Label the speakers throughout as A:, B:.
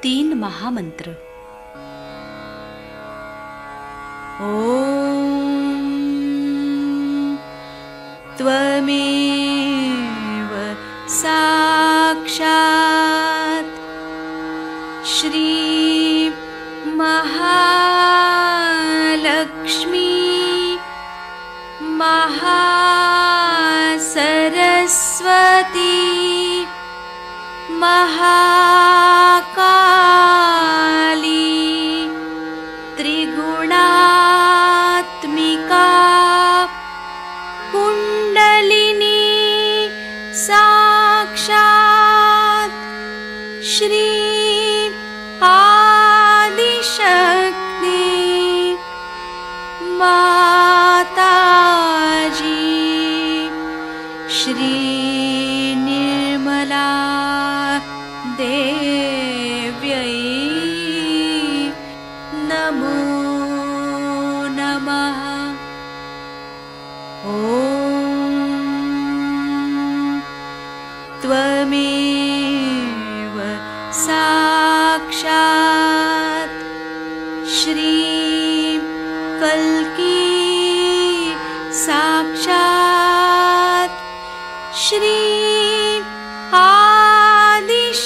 A: 3 महामंत्र। ॐ त्वमेव साक्षात् श्री महालक्ष्मी महासरस्वती महाकाली त्रिगुणात्मिका कुंडलिनी साक्षात् श्री आदिशक्ति माताजी श्री निर्मला देव्यै नमो नमः। ॐ त्वमेव साक्षात् श्री कल्की साक्षात् श्री आदिशक्ति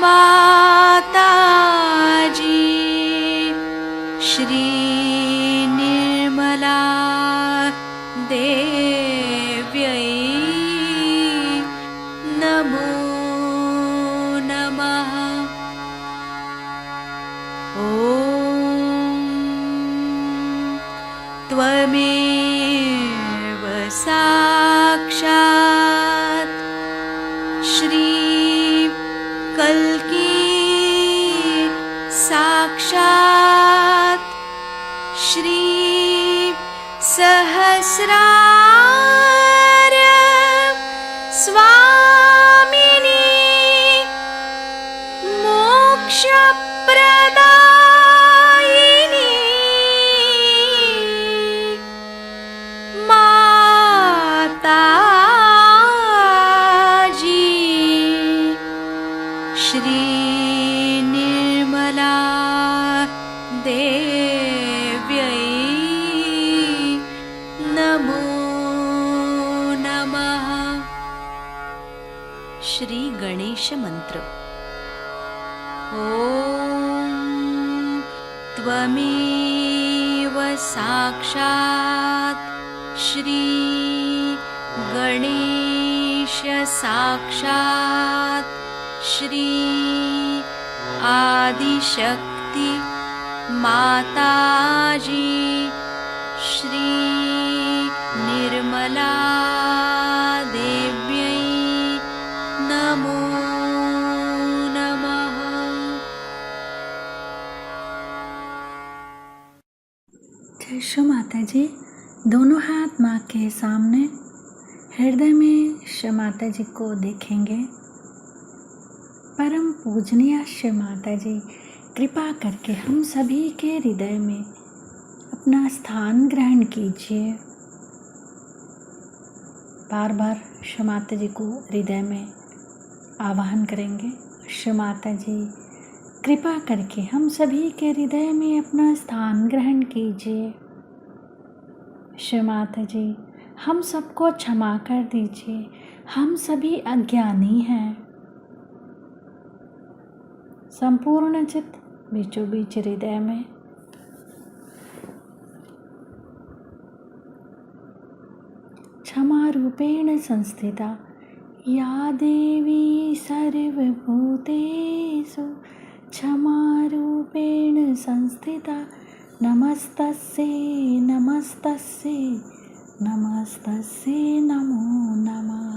A: माताजी श्री निर्मला देव्यै नमो नमः। ॐ त्वमेव साक्षात् श्री कल्की साक्षात् श्री सहस्रार स्वामिनी मोक्षप्रदायिनी माताजी श्री निर्मला देव्यै नमो नमः। श्री गणेश मंत्र। ॐ त्वमेव साक्षात् श्री गणेश साक्षात् श्री आदिशक्ति माताजी श्री निर्मला देव्यै नमो नमः।
B: जय श्री माता जी। दोनों हाथ माँ के सामने, हृदय में श्री माता जी को देखेंगे। परम पूजनीय श्री माता जी, कृपा करके हम सभी के हृदय में अपना स्थान ग्रहण कीजिए। बार बार श्री माता जी को हृदय में आवाहन करेंगे। श्री माता जी, कृपा करके हम सभी के हृदय में अपना स्थान ग्रहण कीजिए। श्री माता जी, हम सबको क्षमा कर दीजिए, हम सभी अज्ञानी हैं। संपूर्ण चित्त बीचों बीच हृदय में क्षमा रूपेण संस्थिता या देवी सर्वभूतेषु क्षमा रूपेण संस्थिता नमस्तस्यै नमस्तस्यै नमस्तस्यै नमो नमः।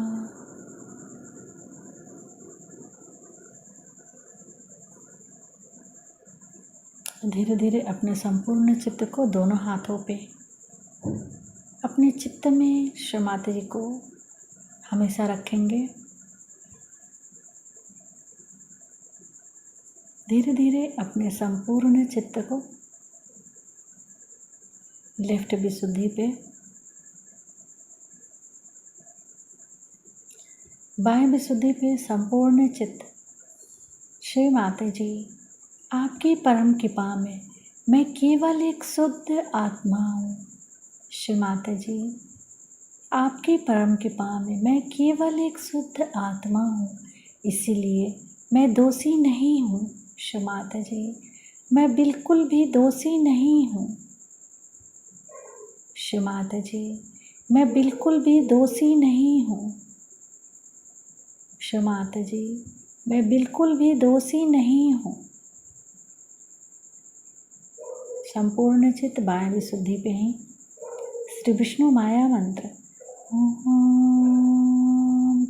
B: धीरे धीरे अपने संपूर्ण चित्त को दोनों हाथों पे अपने चित्त में श्री माता जी को हमेशा रखेंगे। धीरे धीरे अपने संपूर्ण चित्त को लेफ्ट विशुद्धि पे बाएं विशुद्धि पे संपूर्ण चित्त। श्री माता जी, आपकी परम कृपा में मैं केवल एक शुद्ध आत्मा हूँ। श्री माता जी, आपकी परम कृपा में मैं केवल एक शुद्ध आत्मा हूँ, इसीलिए मैं दोषी नहीं हूँ। श्री माता जी, मैं बिल्कुल भी दोषी नहीं हूँ। श्री माता जी, मैं बिल्कुल भी दोषी नहीं हूँ। श्री माता जी, मैं बिल्कुल भी दोषी नहीं हूँ। संपूर्ण चित्त बाएं विशुद्धि पे ही श्री विष्णु माया मंत्र। ओम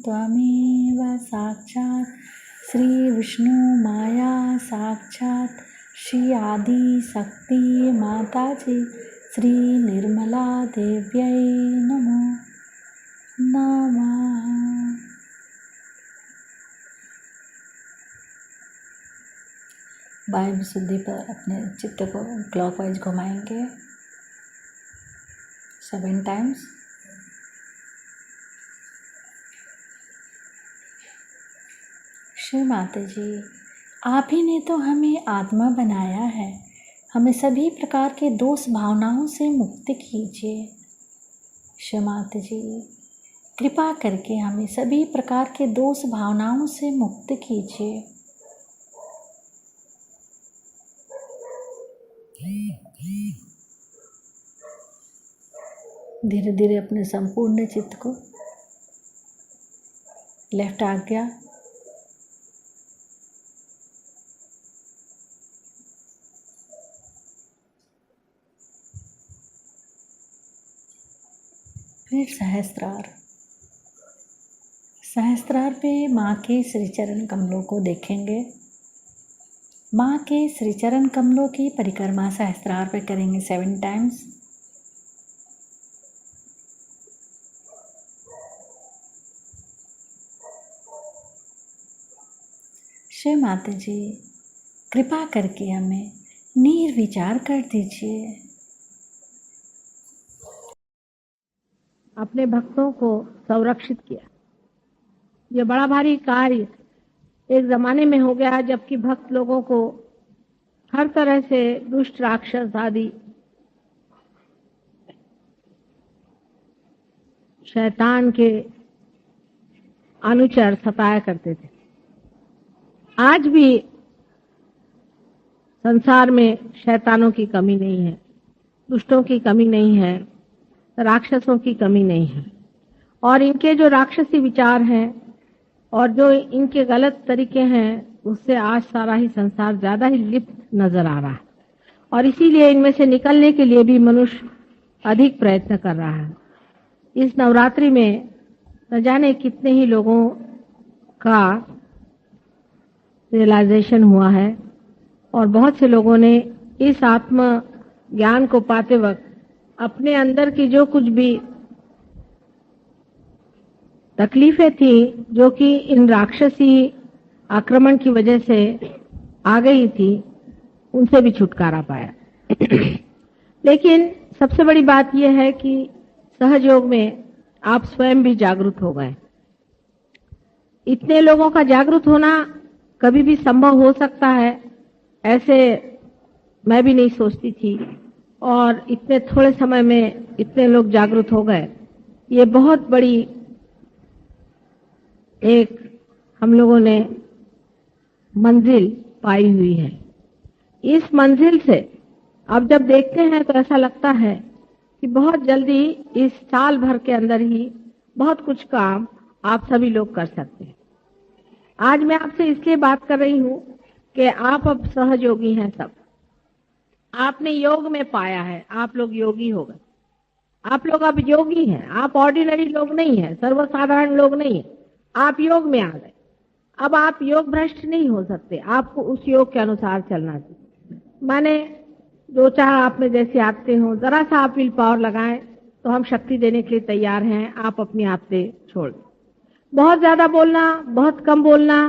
B: त्वमेव साक्षात् श्री विष्णु माया साक्षात् श्री आदि शक्ति माता जी श्री निर्मला देव्यै नमो नमः। बाएं विशुद्धि पर अपने चित्त को क्लॉकवाइज घुमाएंगे 7 टाइम्स। श्री माता जी, आप ही ने तो हमें आत्मा बनाया है, हमें सभी प्रकार के दोष भावनाओं से मुक्त कीजिए। श्री माता जी, कृपा करके हमें सभी प्रकार के दोष भावनाओं से मुक्त कीजिए। धीरे धीरे अपने संपूर्ण चित्त को लेफ्ट आज्ञा, फिर सहस्त्रार। सहस्त्रार पे माँ के श्रीचरण कमलों को देखेंगे। माँ के श्रीचरण कमलों की परिक्रमा सहस्त्रार पे करेंगे 7 टाइम्स। श्री माता जी, कृपा करके हमें निर्विचार कर दीजिए।
C: अपने भक्तों को संरक्षित किया। ये बड़ा भारी कार्य एक जमाने में हो गया जबकि भक्त लोगों को हर तरह से दुष्ट राक्षस आदि शैतान के अनुचर सताया करते थे। आज भी संसार में शैतानों की कमी नहीं है, दुष्टों की कमी नहीं है, राक्षसों की कमी नहीं है। और इनके जो राक्षसी विचार हैं और जो इनके गलत तरीके हैं, उससे आज सारा ही संसार ज्यादा ही लिप्त नजर आ रहा है। और इसीलिए इनमें से निकलने के लिए भी मनुष्य अधिक प्रयत्न कर रहा है। इस नवरात्रि में न जाने कितने ही लोगों का रियलाइजेशन हुआ है और बहुत से लोगों ने इस आत्म ज्ञान को पाते वक्त अपने अंदर की जो कुछ भी तकलीफें थी, जो कि इन राक्षसी आक्रमण की वजह से आ गई थी, उनसे भी छुटकारा पाया। लेकिन सबसे बड़ी बात यह है कि सहयोग में आप स्वयं भी जागरूक हो गए। इतने लोगों का जागरूक होना कभी भी संभव हो सकता है, ऐसे मैं भी नहीं सोचती थी। और इतने थोड़े समय में इतने लोग जागरूक हो गए, ये बहुत बड़ी एक हम लोगों ने मंजिल पाई हुई है। इस मंजिल से अब जब देखते हैं तो ऐसा लगता है कि बहुत जल्दी इस साल भर के अंदर ही बहुत कुछ काम आप सभी लोग कर सकते हैं। आज मैं आपसे इसलिए बात कर रही हूं कि आप अब सहयोगी हैं। सब आपने योग में पाया है, आप लोग योगी हो गए। आप लोग अब योगी हैं, आप ऑर्डिनरी लोग नहीं हैं, सर्वसाधारण लोग नहीं हैं, आप योग में आ गए। अब आप योग भ्रष्ट नहीं हो सकते, आपको उस योग के अनुसार चलना चाहिए। माने जो चाह आप में जैसे आते हो, जरा सा आप विल पावर लगाएं तो हम शक्ति देने के लिए तैयार हैं। आप अपने आप से छोड़ दें। बहुत ज्यादा बोलना, बहुत कम बोलना,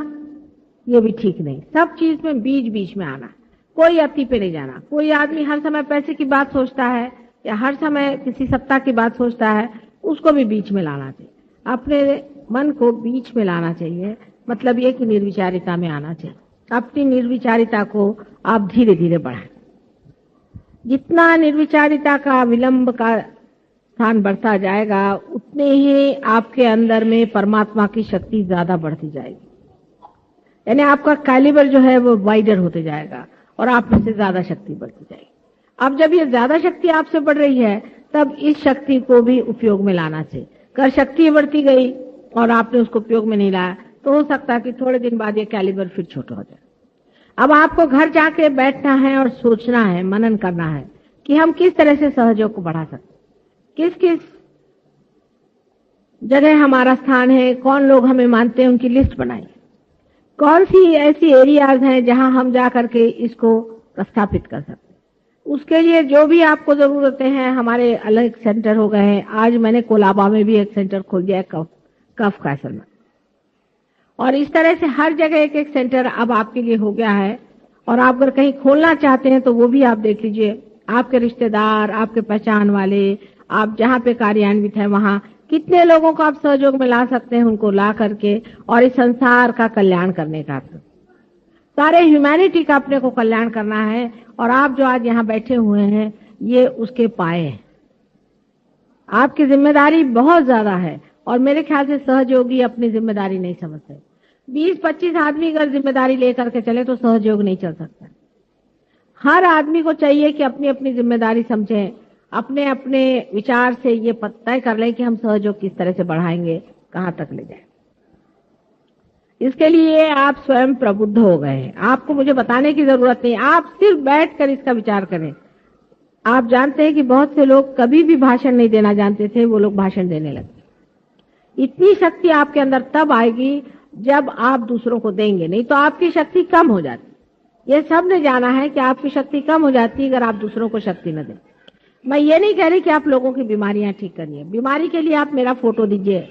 C: ये भी ठीक नहीं। सब चीज में बीच बीच में आना, कोई अति पे नहीं जाना। कोई आदमी हर समय पैसे की बात सोचता है या हर समय किसी सत्ता की बात सोचता है, उसको भी बीच में लाना चाहिए। अपने मन को बीच में लाना चाहिए, मतलब ये कि निर्विचारिता में आना चाहिए। अपनी निर्विचारिता को आप धीरे धीरे बढ़ाएं। जितना निर्विचारिता का विलंब का स्थान बढ़ता जाएगा, उतने ही आपके अंदर में परमात्मा की शक्ति ज्यादा बढ़ती जाएगी। यानी आपका कैलिबर जो है वो वाइडर होते जाएगा और आप में से ज्यादा शक्ति बढ़ती जाएगी। अब जब ये ज्यादा शक्ति आपसे बढ़ रही है, तब इस शक्ति को भी उपयोग में लाना चाहिए। अगर शक्ति बढ़ती गई और आपने उसको उपयोग में नहीं लाया, तो हो सकता है कि थोड़े दिन बाद ये कैलिबर फिर छोटा हो जाए। अब आपको घर जाके बैठना है और सोचना है, मनन करना है कि हम किस तरह से सहयोग को बढ़ा सकते, किस किस जगह हमारा स्थान है, कौन लोग हमें मानते हैं, उनकी लिस्ट बनाई, कौन सी ऐसी एरियाज हैं जहां हम जा करके इसको प्रस्थापित कर सकते। उसके लिए जो भी आपको जरूरतें हैं, हमारे अलग सेंटर हो गए हैं। आज मैंने कोलाबा में भी एक सेंटर खोल दिया है, कफ कैसल में, और इस तरह से हर जगह एक एक सेंटर अब आपके लिए हो गया है। और आप अगर कहीं खोलना चाहते हैं तो वो भी आप देख लीजिए, आपके रिश्तेदार, आपके पहचान वाले, आप जहाँ पे कार्यान्वित है वहां कितने लोगों को आप सहयोग में ला सकते हैं, उनको ला करके और इस संसार का कल्याण करने का, सारे ह्यूमैनिटी का अपने को कल्याण करना है। और आप जो आज यहाँ बैठे हुए हैं, ये उसके पाए हैं। आपकी जिम्मेदारी बहुत ज्यादा है और मेरे ख्याल से सहयोगी अपनी जिम्मेदारी नहीं समझते। 20-25 आदमी अगर जिम्मेदारी लेकर के चले तो सहयोग नहीं चल सकता। हर आदमी को चाहिए कि अपनी अपनी जिम्मेदारी समझें, अपने अपने विचार से ये तय कर लें कि हम सहयोग किस तरह से बढ़ाएंगे, कहां तक ले जाए। इसके लिए आप स्वयं प्रबुद्ध हो गए हैं, आपको मुझे बताने की जरूरत नहीं, आप सिर्फ बैठकर इसका विचार करें। आप जानते हैं कि बहुत से लोग कभी भी भाषण नहीं देना जानते थे, वो लोग भाषण देने लगे। इतनी शक्ति आपके अंदर तब आएगी जब आप दूसरों को देंगे, नहीं तो आपकी शक्ति कम हो जाती। ये सब ने जाना है कि आपकी शक्ति कम हो जाती है अगर आप दूसरों को शक्ति न दें। मैं ये नहीं कह रही कि आप लोगों की बीमारियां ठीक करनी है, बीमारी के लिए आप मेरा फोटो दीजिए,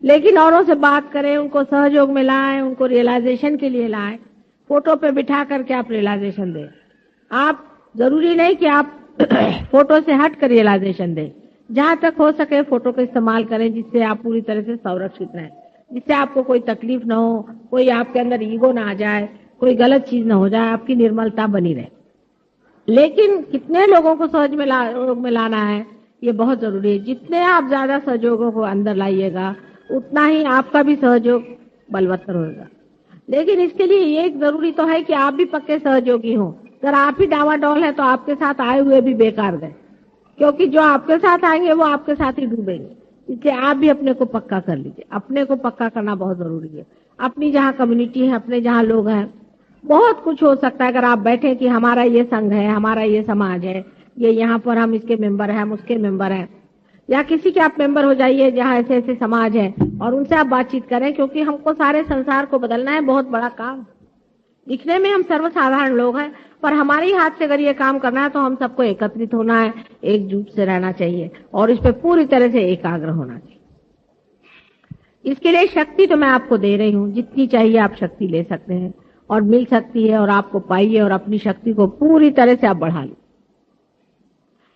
C: लेकिन औरों से बात करें, उनको सहयोग में लाएं, उनको रियलाइजेशन के लिए लाएं। फोटो पे बिठा करके आप रियलाइजेशन दें। आप जरूरी नहीं कि आप फोटो से हट कर रियलाइजेशन दें, जहां तक हो सके फोटो का इस्तेमाल करें जिससे आप पूरी तरह से संरक्षित रहें, जिससे आपको कोई तकलीफ न हो, कोई आपके अंदर ईगो ना आ जाए, कोई गलत चीज ना हो जाए, आपकी निर्मलता बनी रहे। लेकिन कितने लोगों को सहयोग में लाना है, ये बहुत जरूरी है। जितने आप ज्यादा सहयोगों को अंदर लाइएगा, उतना ही आपका भी सहयोग बलवत्तर होगा। लेकिन इसके लिए ये एक जरूरी तो है कि आप भी पक्के सहयोगी हो। अगर आप ही डावाडोल है तो आपके साथ आए हुए भी बेकार गए, क्योंकि जो आपके साथ आएंगे वो आपके साथ ही डूबेंगे। इसलिए आप भी अपने को पक्का कर लीजिए। अपने को पक्का करना बहुत जरूरी है। अपनी जहाँ कम्युनिटी है, अपने जहाँ लोग हैं, बहुत कुछ हो सकता है। अगर आप बैठे कि हमारा ये संघ है, हमारा ये समाज है, ये यहाँ पर हम इसके मेंबर हैं, हम उसके मेंबर हैं, या किसी के आप मेंबर हो जाइए जहाँ ऐसे ऐसे समाज है और उनसे आप बातचीत करें, क्योंकि हमको सारे संसार को बदलना है। बहुत बड़ा काम। दिखने में हम सर्वसाधारण लोग हैं, पर हमारे ही हाथ से अगर ये काम करना है तो हम सबको एकत्रित होना है, एकजुट से रहना चाहिए और इस पे पूरी तरह से एकाग्र होना चाहिए। इसके लिए शक्ति तो मैं आपको दे रही हूँ, जितनी चाहिए आप शक्ति ले सकते हैं और मिल सकती है, और आपको पाइए और अपनी शक्ति को पूरी तरह से आप बढ़ा लीजिए।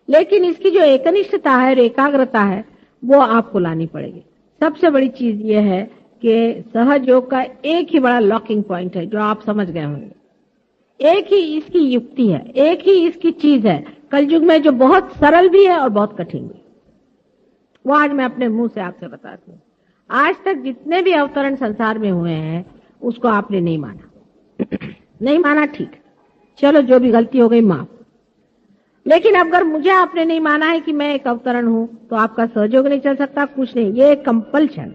C: लेकिन इसकी जो एकनिष्ठता है और एकाग्रता है वो आपको लानी पड़ेगी। सबसे बड़ी चीज ये है कि सहयोग का एक ही बड़ा लॉकिंग पॉइंट है जो आप समझ गए होंगे। एक ही इसकी युक्ति है, एक ही इसकी चीज है कलयुग में जो बहुत सरल भी है और बहुत कठिन भी। वो आज मैं अपने मुंह से आपसे बताती हूँ। आज तक जितने भी अवतरण संसार में हुए हैं उसको आपने नहीं माना। नहीं माना, ठीक, चलो जो भी गलती हो गई माफ। लेकिन अगर मुझे आपने नहीं माना है कि मैं एक अवतरण हूं तो आपका सहयोग नहीं चल सकता, कुछ नहीं। ये एक कंपल्शन,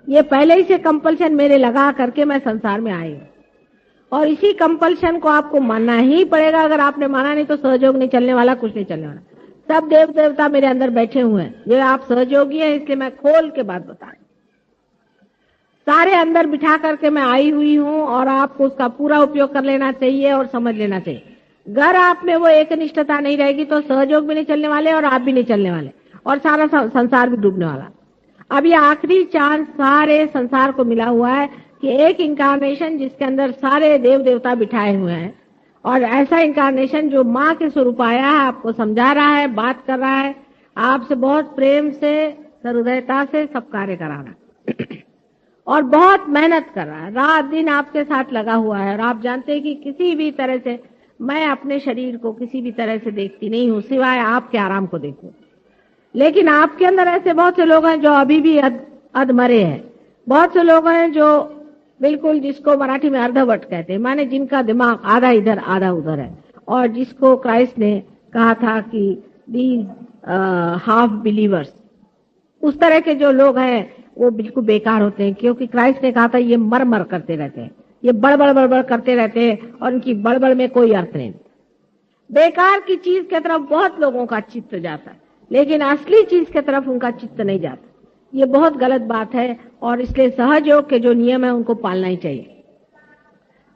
C: ये पहले ही से कंपल्शन मेरे लगा करके मैं संसार में आई हूं और इसी कंपल्शन को आपको मानना ही पड़ेगा। अगर आपने माना नहीं तो सहयोग नहीं चलने वाला, कुछ नहीं चलने वाला। सब देव देवता मेरे अंदर बैठे हुए हैं, ये आप सहयोगी हैं, इसलिए मैं खोल के बात बता रही हूं। सारे अंदर बिठा करके मैं आई हुई हूं और आपको उसका पूरा उपयोग कर लेना चाहिए और समझ लेना चाहिए। अगर आप में वो एकनिष्ठता नहीं रहेगी तो सहयोग भी नहीं चलने वाले और आप भी नहीं चलने वाले और सारा संसार भी डूबने वाला। अब ये आखिरी चांस सारे संसार को मिला हुआ है कि एक इंकारनेशन जिसके अंदर सारे देव देवता बिठाए हुए हैं, और ऐसा इंकारनेशन जो माँ के स्वरूप आया है, आपको समझा रहा है, बात कर रहा है, आपसे बहुत प्रेम से, सहृदयता से सब कार्य करा रहा है। और बहुत मेहनत कर रहा है, रात दिन आपके साथ लगा हुआ है, और आप जानते हैं कि किसी भी तरह से मैं अपने शरीर को किसी भी तरह से देखती नहीं हूं सिवाय आपके आराम को देखूं। लेकिन आपके अंदर ऐसे बहुत से लोग हैं जो अभी भी अधमरे हैं। बहुत से लोग हैं जो बिल्कुल, जिसको मराठी में अर्धवट कहते हैं, माने जिनका दिमाग आधा इधर आधा उधर है, और जिसको क्राइस्ट ने कहा था कि दीज हाफ बिलीवर्स, उस तरह के जो लोग हैं वो बिल्कुल बेकार होते हैं, क्योंकि क्राइस्ट ने कहा था ये मर मर करते रहते हैं, ये बड़बड़ करते रहते हैं, और इनकी बड़बड़ में कोई अर्थ नहीं। बेकार की चीज की तरफ बहुत लोगों का चित्त जाता है, लेकिन असली चीज की तरफ उनका चित्त नहीं जाता। ये बहुत गलत बात है, और इसलिए सहयोग के जो नियम है उनको पालना ही चाहिए।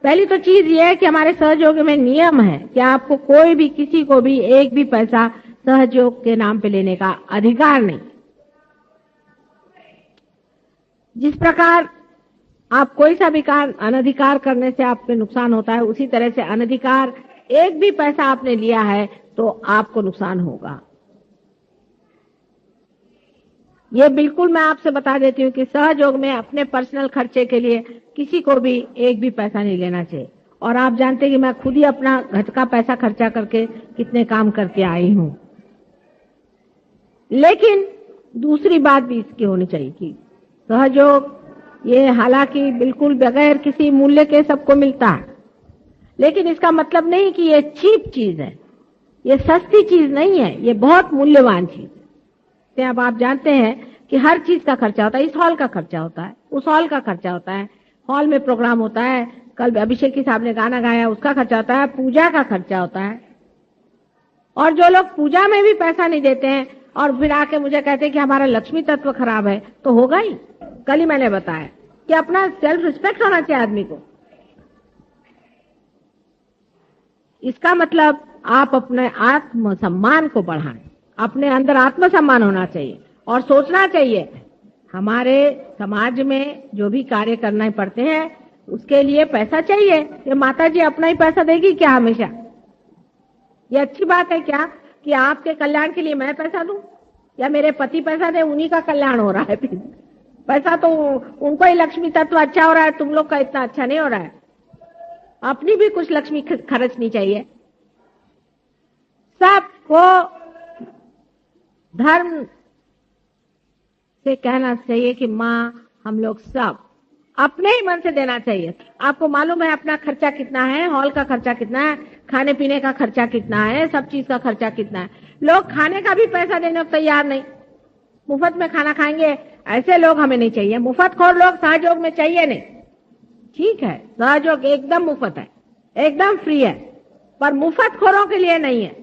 C: पहली तो चीज ये है कि हमारे सहयोग में नियम है कि आपको कोई भी किसी को भी एक भी पैसा सहयोग के नाम पे लेने का अधिकार नहीं। जिस प्रकार आप कोई सा भी काम अनधिकार करने से आपके नुकसान होता है, उसी तरह से अनधिकार एक भी पैसा आपने लिया है तो आपको नुकसान होगा। ये बिल्कुल मैं आपसे बता देती हूँ कि सहयोग में अपने पर्सनल खर्चे के लिए किसी को भी एक भी पैसा नहीं लेना चाहिए। और आप जानते हैं कि मैं खुद ही अपना घर का पैसा खर्चा करके कितने काम करके आई हूँ। लेकिन दूसरी बात भी इसकी होनी चाहिए कि सहयोग ये हालांकि बिल्कुल बगैर किसी मूल्य के सबको मिलता है, लेकिन इसका मतलब नहीं कि ये चीप चीज है, ये सस्ती चीज नहीं है, ये बहुत मूल्यवान चीज है। अब आप जानते हैं कि हर चीज का खर्चा होता है, इस हॉल का खर्चा होता है, उस हॉल का खर्चा होता है, हॉल में प्रोग्राम होता है, कल अभिषेक की साहब ने गाना गाया उसका खर्चा होता है, पूजा का खर्चा होता है। और जो लोग पूजा में भी पैसा नहीं देते हैं और फिर आके मुझे कहते हैं कि हमारा लक्ष्मी तत्व खराब है, तो होगा ही। कल ही मैंने बताया कि अपना सेल्फ रिस्पेक्ट होना चाहिए आदमी को। इसका मतलब आप अपने आत्म सम्मान को बढ़ाएं, अपने अंदर आत्म सम्मान होना चाहिए और सोचना चाहिए हमारे समाज में जो भी कार्य करना पड़ते हैं उसके लिए पैसा चाहिए। ये माता जी अपना ही पैसा देगी क्या हमेशा? ये अच्छी बात है क्या कि आपके कल्याण के लिए मैं पैसा दूं या मेरे पति पैसा दे, उन्हीं का कल्याण हो रहा है। फिर पैसा तो उनको ही लक्ष्मी तत्व अच्छा हो रहा है, तुम लोग का इतना अच्छा नहीं हो रहा है। अपनी भी कुछ लक्ष्मी खर्चनी चाहिए। सबको धर्म से कहना चाहिए कि माँ हम लोग सब अपने ही मन से देना चाहिए। आपको मालूम है अपना खर्चा कितना है, हॉल का खर्चा कितना है, खाने पीने का खर्चा कितना है, सब चीज का खर्चा कितना है। लोग खाने का भी पैसा देने को तैयार नहीं, मुफ्त में खाना खाएंगे, ऐसे लोग हमें नहीं चाहिए। मुफ्तखोर लोग सहयोग में चाहिए नहीं। ठीक है, सहयोग एकदम मुफ्त है, एकदम फ्री है, पर मुफ्तखोरों के लिए नहीं है।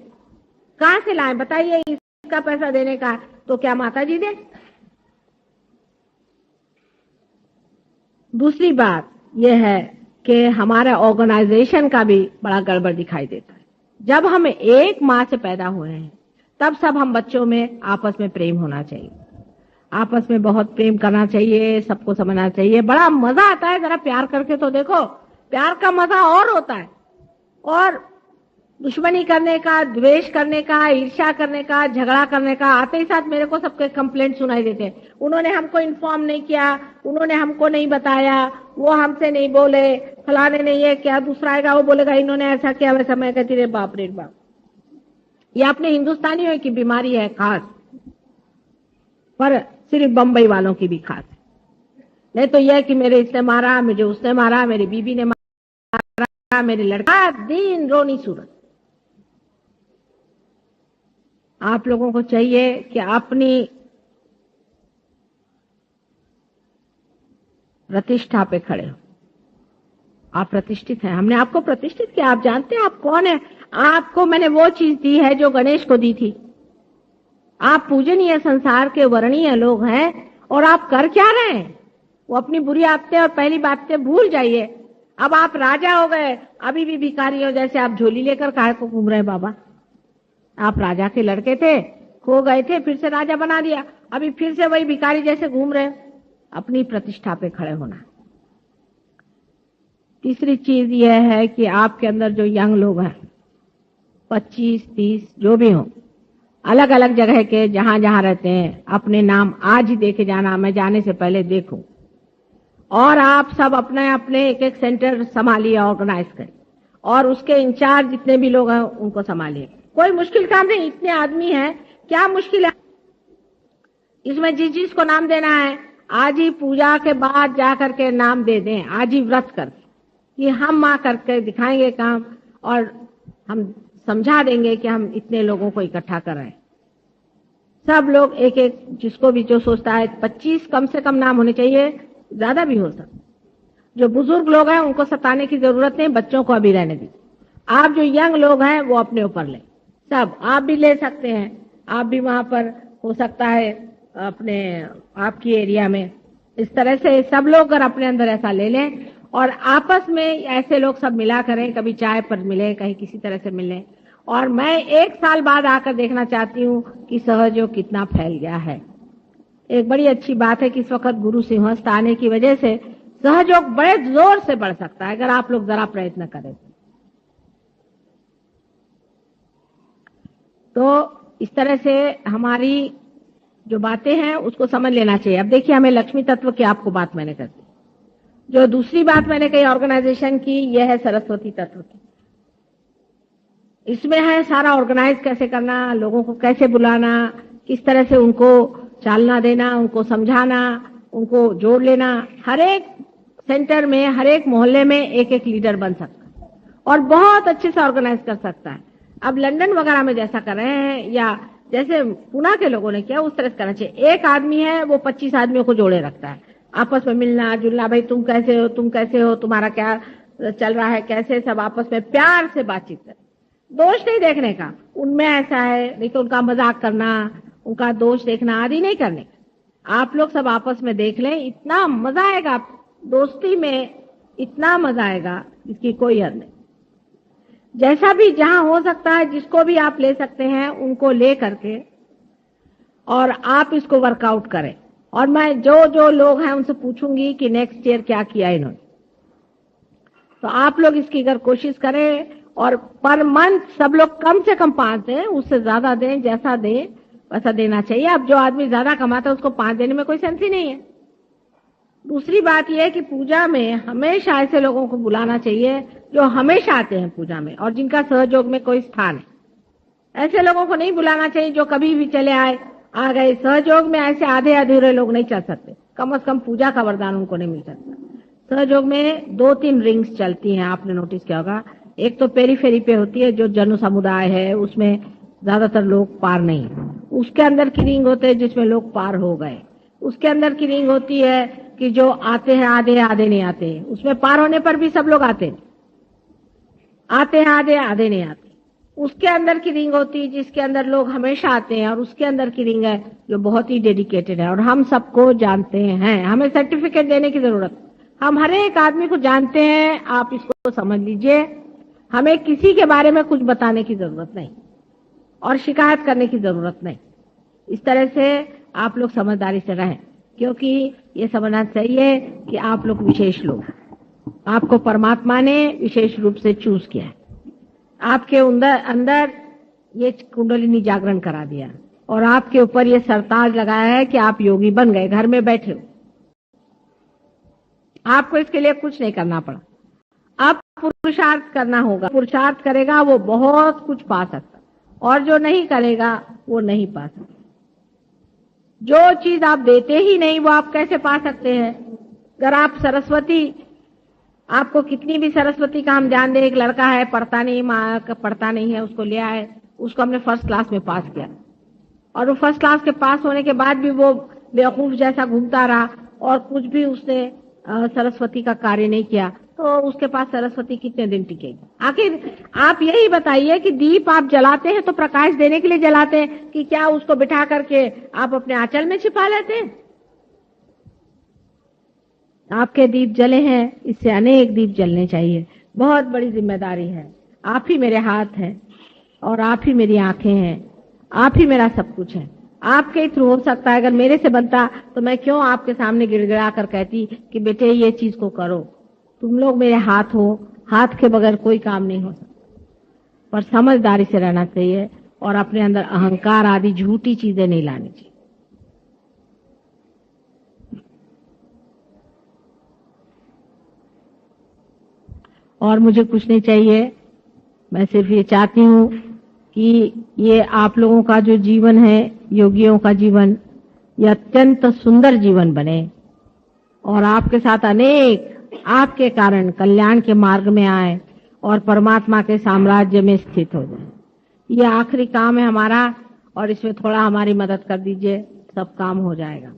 C: कहां से लाएं बताइए? इसका पैसा देने का तो क्या माता जी दे? दूसरी बात यह है कि हमारा ऑर्गेनाइजेशन का भी बड़ा गड़बड़ दिखाई देता है। जब हम एक माँ से पैदा हुए हैं तब सब हम बच्चों में आपस में प्रेम होना चाहिए, आपस में बहुत प्रेम करना चाहिए, सबको समझना चाहिए। बड़ा मजा आता है जरा प्यार करके तो देखो, प्यार का मजा और होता है। और दुश्मनी करने का, द्वेष करने का, ईर्ष्या करने का, झगड़ा करने का, आते ही साथ मेरे को सबके कंप्लेंट सुनाई देते। उन्होंने हमको इन्फॉर्म नहीं किया, उन्होंने हमको नहीं बताया, वो हमसे नहीं बोले, फलाने ने ये क्या, दूसरा आएगा वो बोलेगा इन्होंने ऐसा किया वैसा। मैं कहती रे बाप रे बाप, ये अपने हिंदुस्तानियों की बीमारी है खास, पर सिर्फ बंबई वालों की भी खास है। नहीं तो यह कि मेरे इसने मारा, मुझे उसने मारा, मेरी बीबी ने मारा, मेरे लड़का, दिन रोनी सूरत। आप लोगों को चाहिए कि अपनी प्रतिष्ठा पे खड़े हो। आप प्रतिष्ठित हैं, हमने आपको प्रतिष्ठित किया। आप जानते हैं आप कौन है? आपको मैंने वो चीज दी है जो गणेश को दी थी। आप पूजनीय संसार के वर्णीय लोग हैं और आप कर क्या रहे हैं? वो अपनी बुरी आदतें और पहली बातें भूल जाइए। अब आप राजा हो गए, अभी भी भिखारी हो जैसे आप झोली लेकर काहे को घूम रहे हैं बाबा? आप राजा के लड़के थे, खो गए थे, फिर से राजा बना दिया, अभी फिर से वही भिखारी जैसे घूम रहे। अपनी प्रतिष्ठा पे खड़े होना। तीसरी चीज यह है कि आपके अंदर जो यंग लोग हैं, 25, 30 जो भी हो, अलग अलग जगह के जहां जहां रहते हैं, अपने नाम आज ही देखे जाना। मैं जाने से पहले देखूं और आप सब अपने अपने एक एक सेंटर संभालिए, ऑर्गेनाइज करें, और उसके इंचार्ज जितने भी लोग हैं उनको संभालिए। कोई मुश्किल काम नहीं, इतने आदमी हैं, क्या मुश्किल है इसमें? जिस चीज को नाम देना है आज ही पूजा के बाद जा करके नाम दे दें, आज ही व्रत करके कि हम मां करके दिखाएंगे काम, और हम समझा देंगे कि हम इतने लोगों को इकट्ठा कर रहे हैं। सब लोग एक एक, जिसको भी जो सोचता है 25 कम से कम नाम होने चाहिए, ज्यादा भी हो सकता। जो बुजुर्ग लोग हैं उनको सताने की जरूरत नहीं, बच्चों को अभी रहने दीजिए। आप जो यंग लोग हैं वो अपने ऊपर लें, सब आप भी ले सकते हैं। आप भी वहां पर हो सकता है अपने आपकी एरिया में इस तरह से सब लोग अगर अपने अंदर ऐसा ले लें, और आपस में ऐसे लोग सब मिला करें, कभी चाय पर मिले, कहीं किसी तरह से मिलें। और मैं 1 साल बाद आकर देखना चाहती हूँ कि सहयोग कितना फैल गया है। एक बड़ी अच्छी बात है कि इस वक्त गुरु सिंहस्थ आने की वजह से सहयोग बड़े जोर से बढ़ सकता है, अगर आप लोग जरा प्रयत्न करें तो। इस तरह से हमारी जो बातें हैं उसको समझ लेना चाहिए। अब देखिए, हमें लक्ष्मी तत्व की आपको बात मैंने कर दी। जो दूसरी बात मैंने कही ऑर्गेनाइजेशन की, यह है सरस्वती तत्व की। इसमें है सारा ऑर्गेनाइज कैसे करना, लोगों को कैसे बुलाना, किस तरह से उनको चालना देना, उनको समझाना, उनको जोड़ लेना। हर एक सेंटर में, हर एक मोहल्ले में एक एक लीडर बन सकता है और बहुत अच्छे से ऑर्गेनाइज कर सकता है। अब लंदन वगैरह में जैसा कर रहे हैं, या जैसे पुणे के लोगों ने किया, उस तरह से करना चाहिए। एक आदमी है वो 25 आदमियों को जोड़े रखता है, आपस में मिलना जुलना, भाई तुम कैसे हो, तुम कैसे हो, तुम्हारा क्या चल रहा है, कैसे, सब आपस में प्यार से बातचीत करें। दोष नहीं देखने का, उनमें ऐसा है, नहीं तो उनका मजाक करना, उनका दोष देखना आदि नहीं करने का। आप लोग सब आपस में देख लें, इतना मजा आएगा दोस्ती में, इतना मजा आएगा इसकी कोई हद नहीं। जैसा भी जहां हो सकता है, जिसको भी आप ले सकते हैं उनको ले करके और आप इसको वर्कआउट करें। और मैं जो जो लोग हैं उनसे पूछूंगी कि नेक्स्ट ईयर क्या किया इन्होंने, तो आप लोग इसकी अगर कोशिश करें, और पर मंथ सब लोग कम से कम 5 दें, उससे ज्यादा दें, जैसा दें वैसा देना चाहिए। अब जो आदमी ज्यादा कमाता है उसको 5 देने में कोई सेंस ही नहीं है। दूसरी बात यह है कि पूजा में हमेशा ऐसे लोगों को बुलाना चाहिए जो हमेशा आते हैं पूजा में और जिनका सहयोग में कोई स्थान है। ऐसे लोगों को नहीं बुलाना चाहिए जो कभी भी चले आए, आ गए। सहयोग में ऐसे आधे अधूरे लोग नहीं चल सकते, कम से कम पूजा का वरदान उनको नहीं मिल सकता। सहयोग में 2-3 रिंग्स चलती हैं, आपने नोटिस किया होगा। एक तो पेरीफेरी पे होती है, जो जन समुदाय है, उसमें ज्यादातर लोग पार नहीं। उसके अंदर की रिंग होते हैं जिसमें लोग पार हो गए। उसके अंदर की रिंग होती है कि जो आते हैं आधे, आधे नहीं आते, उसमें पार होने पर भी सब लोग आते हैं आधे, आधे नहीं आते। उसके अंदर की रिंग होती है जिसके अंदर लोग हमेशा आते हैं, और उसके अंदर की रिंग है जो बहुत ही डेडिकेटेड है और हम सबको जानते हैं। हमें सर्टिफिकेट देने की जरूरत, हम हर एक आदमी को जानते हैं। आप इसको समझ लीजिए, हमें किसी के बारे में कुछ बताने की जरूरत नहीं और शिकायत करने की जरूरत नहीं। इस तरह से आप लोग समझदारी से रहें, क्योंकि ये समझना चाहिए कि आप लोग विशेष लोग, आपको परमात्मा ने विशेष रूप से चूज किया है। आपके अंदर ये कुंडलिनी जागरण करा दिया और आपके ऊपर ये सरताज लगाया है कि आप योगी बन गए, घर में बैठे हो। आपको इसके लिए कुछ नहीं करना पड़ा, अब पुरुषार्थ करना होगा। पुरुषार्थ करेगा वो बहुत कुछ पा सकता, और जो नहीं करेगा वो नहीं पा सकता। जो चीज आप देते ही नहीं वो आप कैसे पा सकते हैं? अगर आप सरस्वती, आपको कितनी भी सरस्वती का हम जान दें, एक लड़का है पढ़ता नहीं, माँ का पढ़ता नहीं है, उसको ले आए, उसको हमने फर्स्ट क्लास में पास किया, और वो फर्स्ट क्लास के पास होने के बाद भी वो बेवकूफ जैसा घूमता रहा और कुछ भी उसने सरस्वती का कार्य नहीं किया, तो उसके पास सरस्वती कितने दिन टिकेगी? आखिर आप यही बताइए कि दीप आप जलाते हैं तो प्रकाश देने के लिए जलाते हैं कि क्या उसको बिठा करके आप अपने आंचल में छिपा लेते हैं? आपके दीप जले हैं, इससे अनेक दीप जलने चाहिए। बहुत बड़ी जिम्मेदारी है। आप ही मेरे हाथ हैं और आप ही मेरी आंखें हैं, आप ही मेरा सब कुछ है। आपके थ्रू हो सकता है। अगर मेरे से बनता तो मैं क्यों आपके सामने गिड़गिड़ा कर कहती कि बेटे ये चीज को करो। तुम लोग मेरे हाथ हो, हाथ के बगैर कोई काम नहीं हो सकता। पर समझदारी से रहना चाहिए और अपने अंदर अहंकार आदि झूठी चीजें नहीं लानी चाहिए। और मुझे कुछ नहीं चाहिए। मैं सिर्फ ये चाहती हूँ कि ये आप लोगों का जो जीवन है, योगियों का जीवन, ये अत्यंत सुंदर जीवन बने और आपके साथ अनेक आपके कारण कल्याण के मार्ग में आए और परमात्मा के साम्राज्य में स्थित हो जाए। ये आखिरी काम है हमारा और इसमें थोड़ा हमारी मदद कर दीजिए, सब काम हो जाएगा।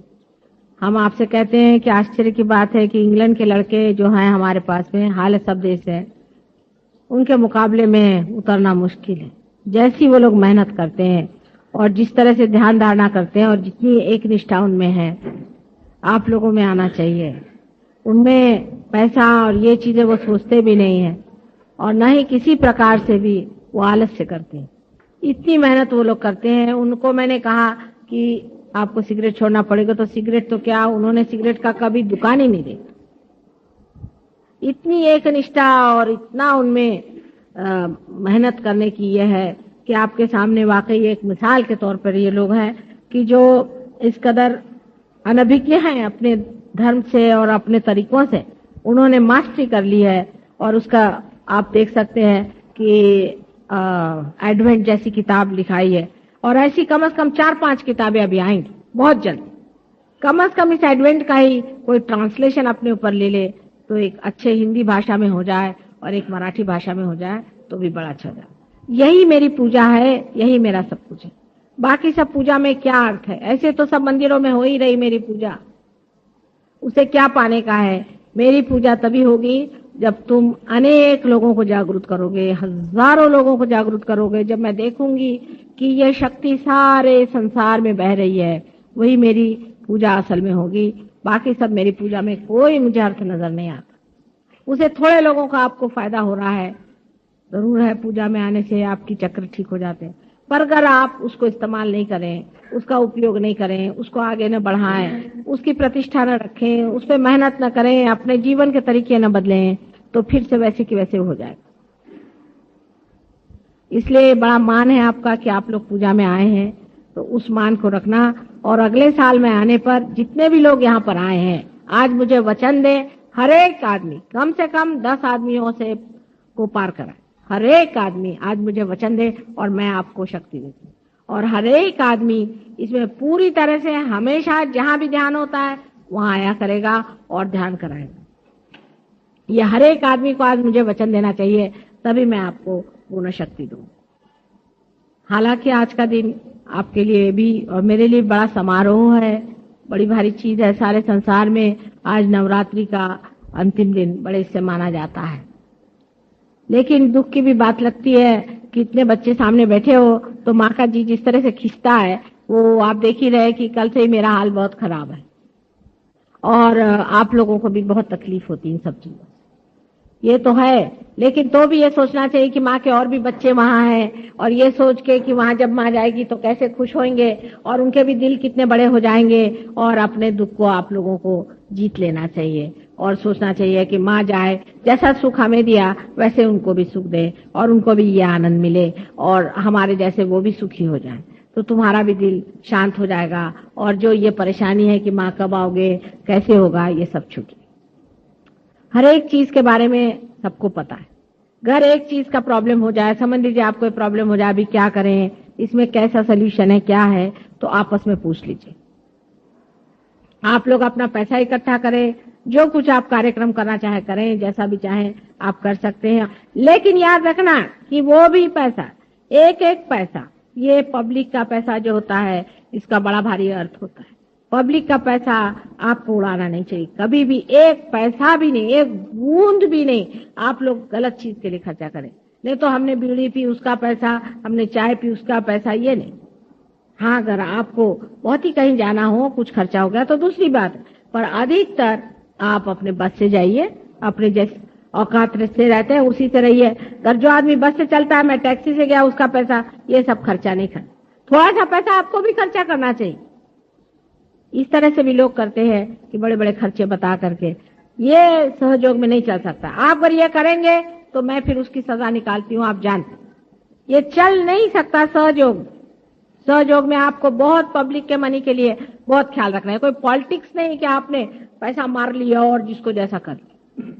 C: हम आपसे कहते हैं कि आश्चर्य की बात है कि इंग्लैंड के लड़के जो हैं हमारे पास में, हाल सब देश है, उनके मुकाबले में उतरना मुश्किल है। जैसी वो लोग मेहनत करते हैं और जिस तरह से ध्यान धारणा करते हैं और जितनी एक निष्ठा उनमें है, आप लोगों में आना चाहिए। उनमें पैसा और ये चीजें वो सोचते भी नहीं है और न ही किसी प्रकार से भी वो आलस्य करते हैं। इतनी मेहनत वो लोग करते हैं। उनको मैंने कहा कि आपको सिगरेट छोड़ना पड़ेगा, तो सिगरेट तो क्या, उन्होंने सिगरेट का कभी दुकान ही नहीं देखा। इतनी एक निष्ठा और इतना उनमें मेहनत करने की यह है कि आपके सामने वाकई एक मिसाल के तौर पर ये लोग हैं कि जो इस कदर अनभिज्ञ हैं अपने धर्म से और अपने तरीकों से, उन्होंने मास्टरी कर ली है। और उसका आप देख सकते हैं कि एडवेंट जैसी किताब लिखाई है और ऐसी कम से कम 4-5 किताबें अभी आएंगी बहुत जल्द। कम से कम इस एडवेंट का ही कोई ट्रांसलेशन अपने ऊपर ले ले तो एक अच्छे हिंदी भाषा में हो जाए और एक मराठी भाषा में हो जाए तो भी बड़ा अच्छा हो जाए। यही मेरी पूजा है, यही मेरा सब कुछ है। बाकी सब पूजा में क्या अर्थ है? ऐसे तो सब मंदिरों में हो ही रही मेरी पूजा, उसे क्या पाने का है? मेरी पूजा तभी होगी जब तुम अनेक लोगों को जागरूक करोगे, हजारों लोगों को जागरूक करोगे। जब मैं देखूंगी कि यह शक्ति सारे संसार में बह रही है, वही मेरी पूजा असल में होगी। बाकी सब मेरी पूजा में कोई मुझे अर्थ नजर नहीं आता। उसे थोड़े लोगों का आपको फायदा हो रहा है, जरूर है, पूजा में आने से आपकी चक्र ठीक हो जाते हैं, पर अगर आप उसको इस्तेमाल नहीं करें, उसका उपयोग नहीं करें, उसको आगे न बढ़ाएं, उसकी प्रतिष्ठा न रखें, उस पर मेहनत न करें, अपने जीवन के तरीके न बदलें, तो फिर से वैसे की वैसे हो जाएगा। इसलिए बड़ा मान है आपका कि आप लोग पूजा में आए हैं, तो उस मान को रखना। और अगले साल में आने पर जितने भी लोग यहाँ पर आए हैं, आज मुझे वचन दें, हर एक आदमी कम से कम 10 आदमियों से को पार कराए। हर एक आदमी आज मुझे वचन दे और मैं आपको शक्ति देती हूँ। और हर एक आदमी इसमें पूरी तरह से हमेशा जहां भी ध्यान होता है वहां आया करेगा और ध्यान कराएगा। ये हर एक आदमी को आज मुझे वचन देना चाहिए, तभी मैं आपको पूर्ण शक्ति दूं। हालांकि आज का दिन आपके लिए भी और मेरे लिए बड़ा समारोह है, बड़ी भारी चीज है। सारे संसार में आज नवरात्रि का अंतिम दिन बड़े से माना जाता है। लेकिन दुख की भी बात लगती है कि इतने बच्चे सामने बैठे हो तो माँ का जी जिस तरह से खिंचता है, वो आप देख ही रहे कि कल से ही मेरा हाल बहुत खराब है और आप लोगों को भी बहुत तकलीफ होती है इन सब चीजों से। ये तो है, लेकिन तो भी ये सोचना चाहिए कि माँ के और भी बच्चे वहां हैं और ये सोच के कि वहां जब माँ जाएगी तो कैसे खुश होंगे और उनके भी दिल कितने बड़े हो जाएंगे। और अपने दुख को आप लोगों को जीत लेना चाहिए और सोचना चाहिए कि माँ जाए, जैसा सुख हमें दिया वैसे उनको भी सुख दे और उनको भी ये आनंद मिले और हमारे जैसे वो भी सुखी हो जाए, तो तुम्हारा भी दिल शांत हो जाएगा। और जो ये परेशानी है कि माँ कब आओगे, कैसे होगा, ये सब छूटे। हर एक चीज के बारे में सबको पता है। अगर एक चीज का प्रॉब्लम हो जाए, समझ लीजिए आपको कोई प्रॉब्लम हो जाए, अभी क्या करें, इसमें कैसा सोल्यूशन है, क्या है, तो आपस में पूछ लीजिए। आप लोग अपना पैसा इकट्ठा करें, जो कुछ आप कार्यक्रम करना चाहे करें, जैसा भी चाहे आप कर सकते हैं। लेकिन याद रखना कि वो भी पैसा, एक एक पैसा, ये पब्लिक का पैसा जो होता है, इसका बड़ा भारी अर्थ होता है। पब्लिक का पैसा आपको उड़ाना नहीं चाहिए कभी भी। एक पैसा भी नहीं, एक बूंद भी नहीं आप लोग गलत चीज के लिए खर्चा करें। नहीं तो हमने बीड़ी पी उसका पैसा, हमने चाय पी उसका पैसा, ये नहीं। हाँ, अगर आपको बहुत ही कहीं जाना हो, कुछ खर्चा हो गया तो दूसरी बात है, पर अधिकतर आप अपने बस से जाइए, अपने जैसे औकात से रहते हैं उसी से रहिए। अगर जो आदमी बस से चलता है, मैं टैक्सी से गया, उसका पैसा, ये सब खर्चा नहीं करना। थोड़ा सा पैसा आपको भी खर्चा करना चाहिए। इस तरह से भी लोग करते हैं कि बड़े बड़े खर्चे बता करके, ये सहयोग में नहीं चल सकता। आप अगर ये करेंगे तो मैं फिर उसकी सजा निकालती हूँ, आप जानते। ये चल नहीं सकता सहयोग। सहयोग में आपको बहुत पब्लिक के मनी के लिए बहुत ख्याल रखना है। कोई पॉलिटिक्स नहीं कि आपने पैसा मार लिया और जिसको जैसा कर लिया।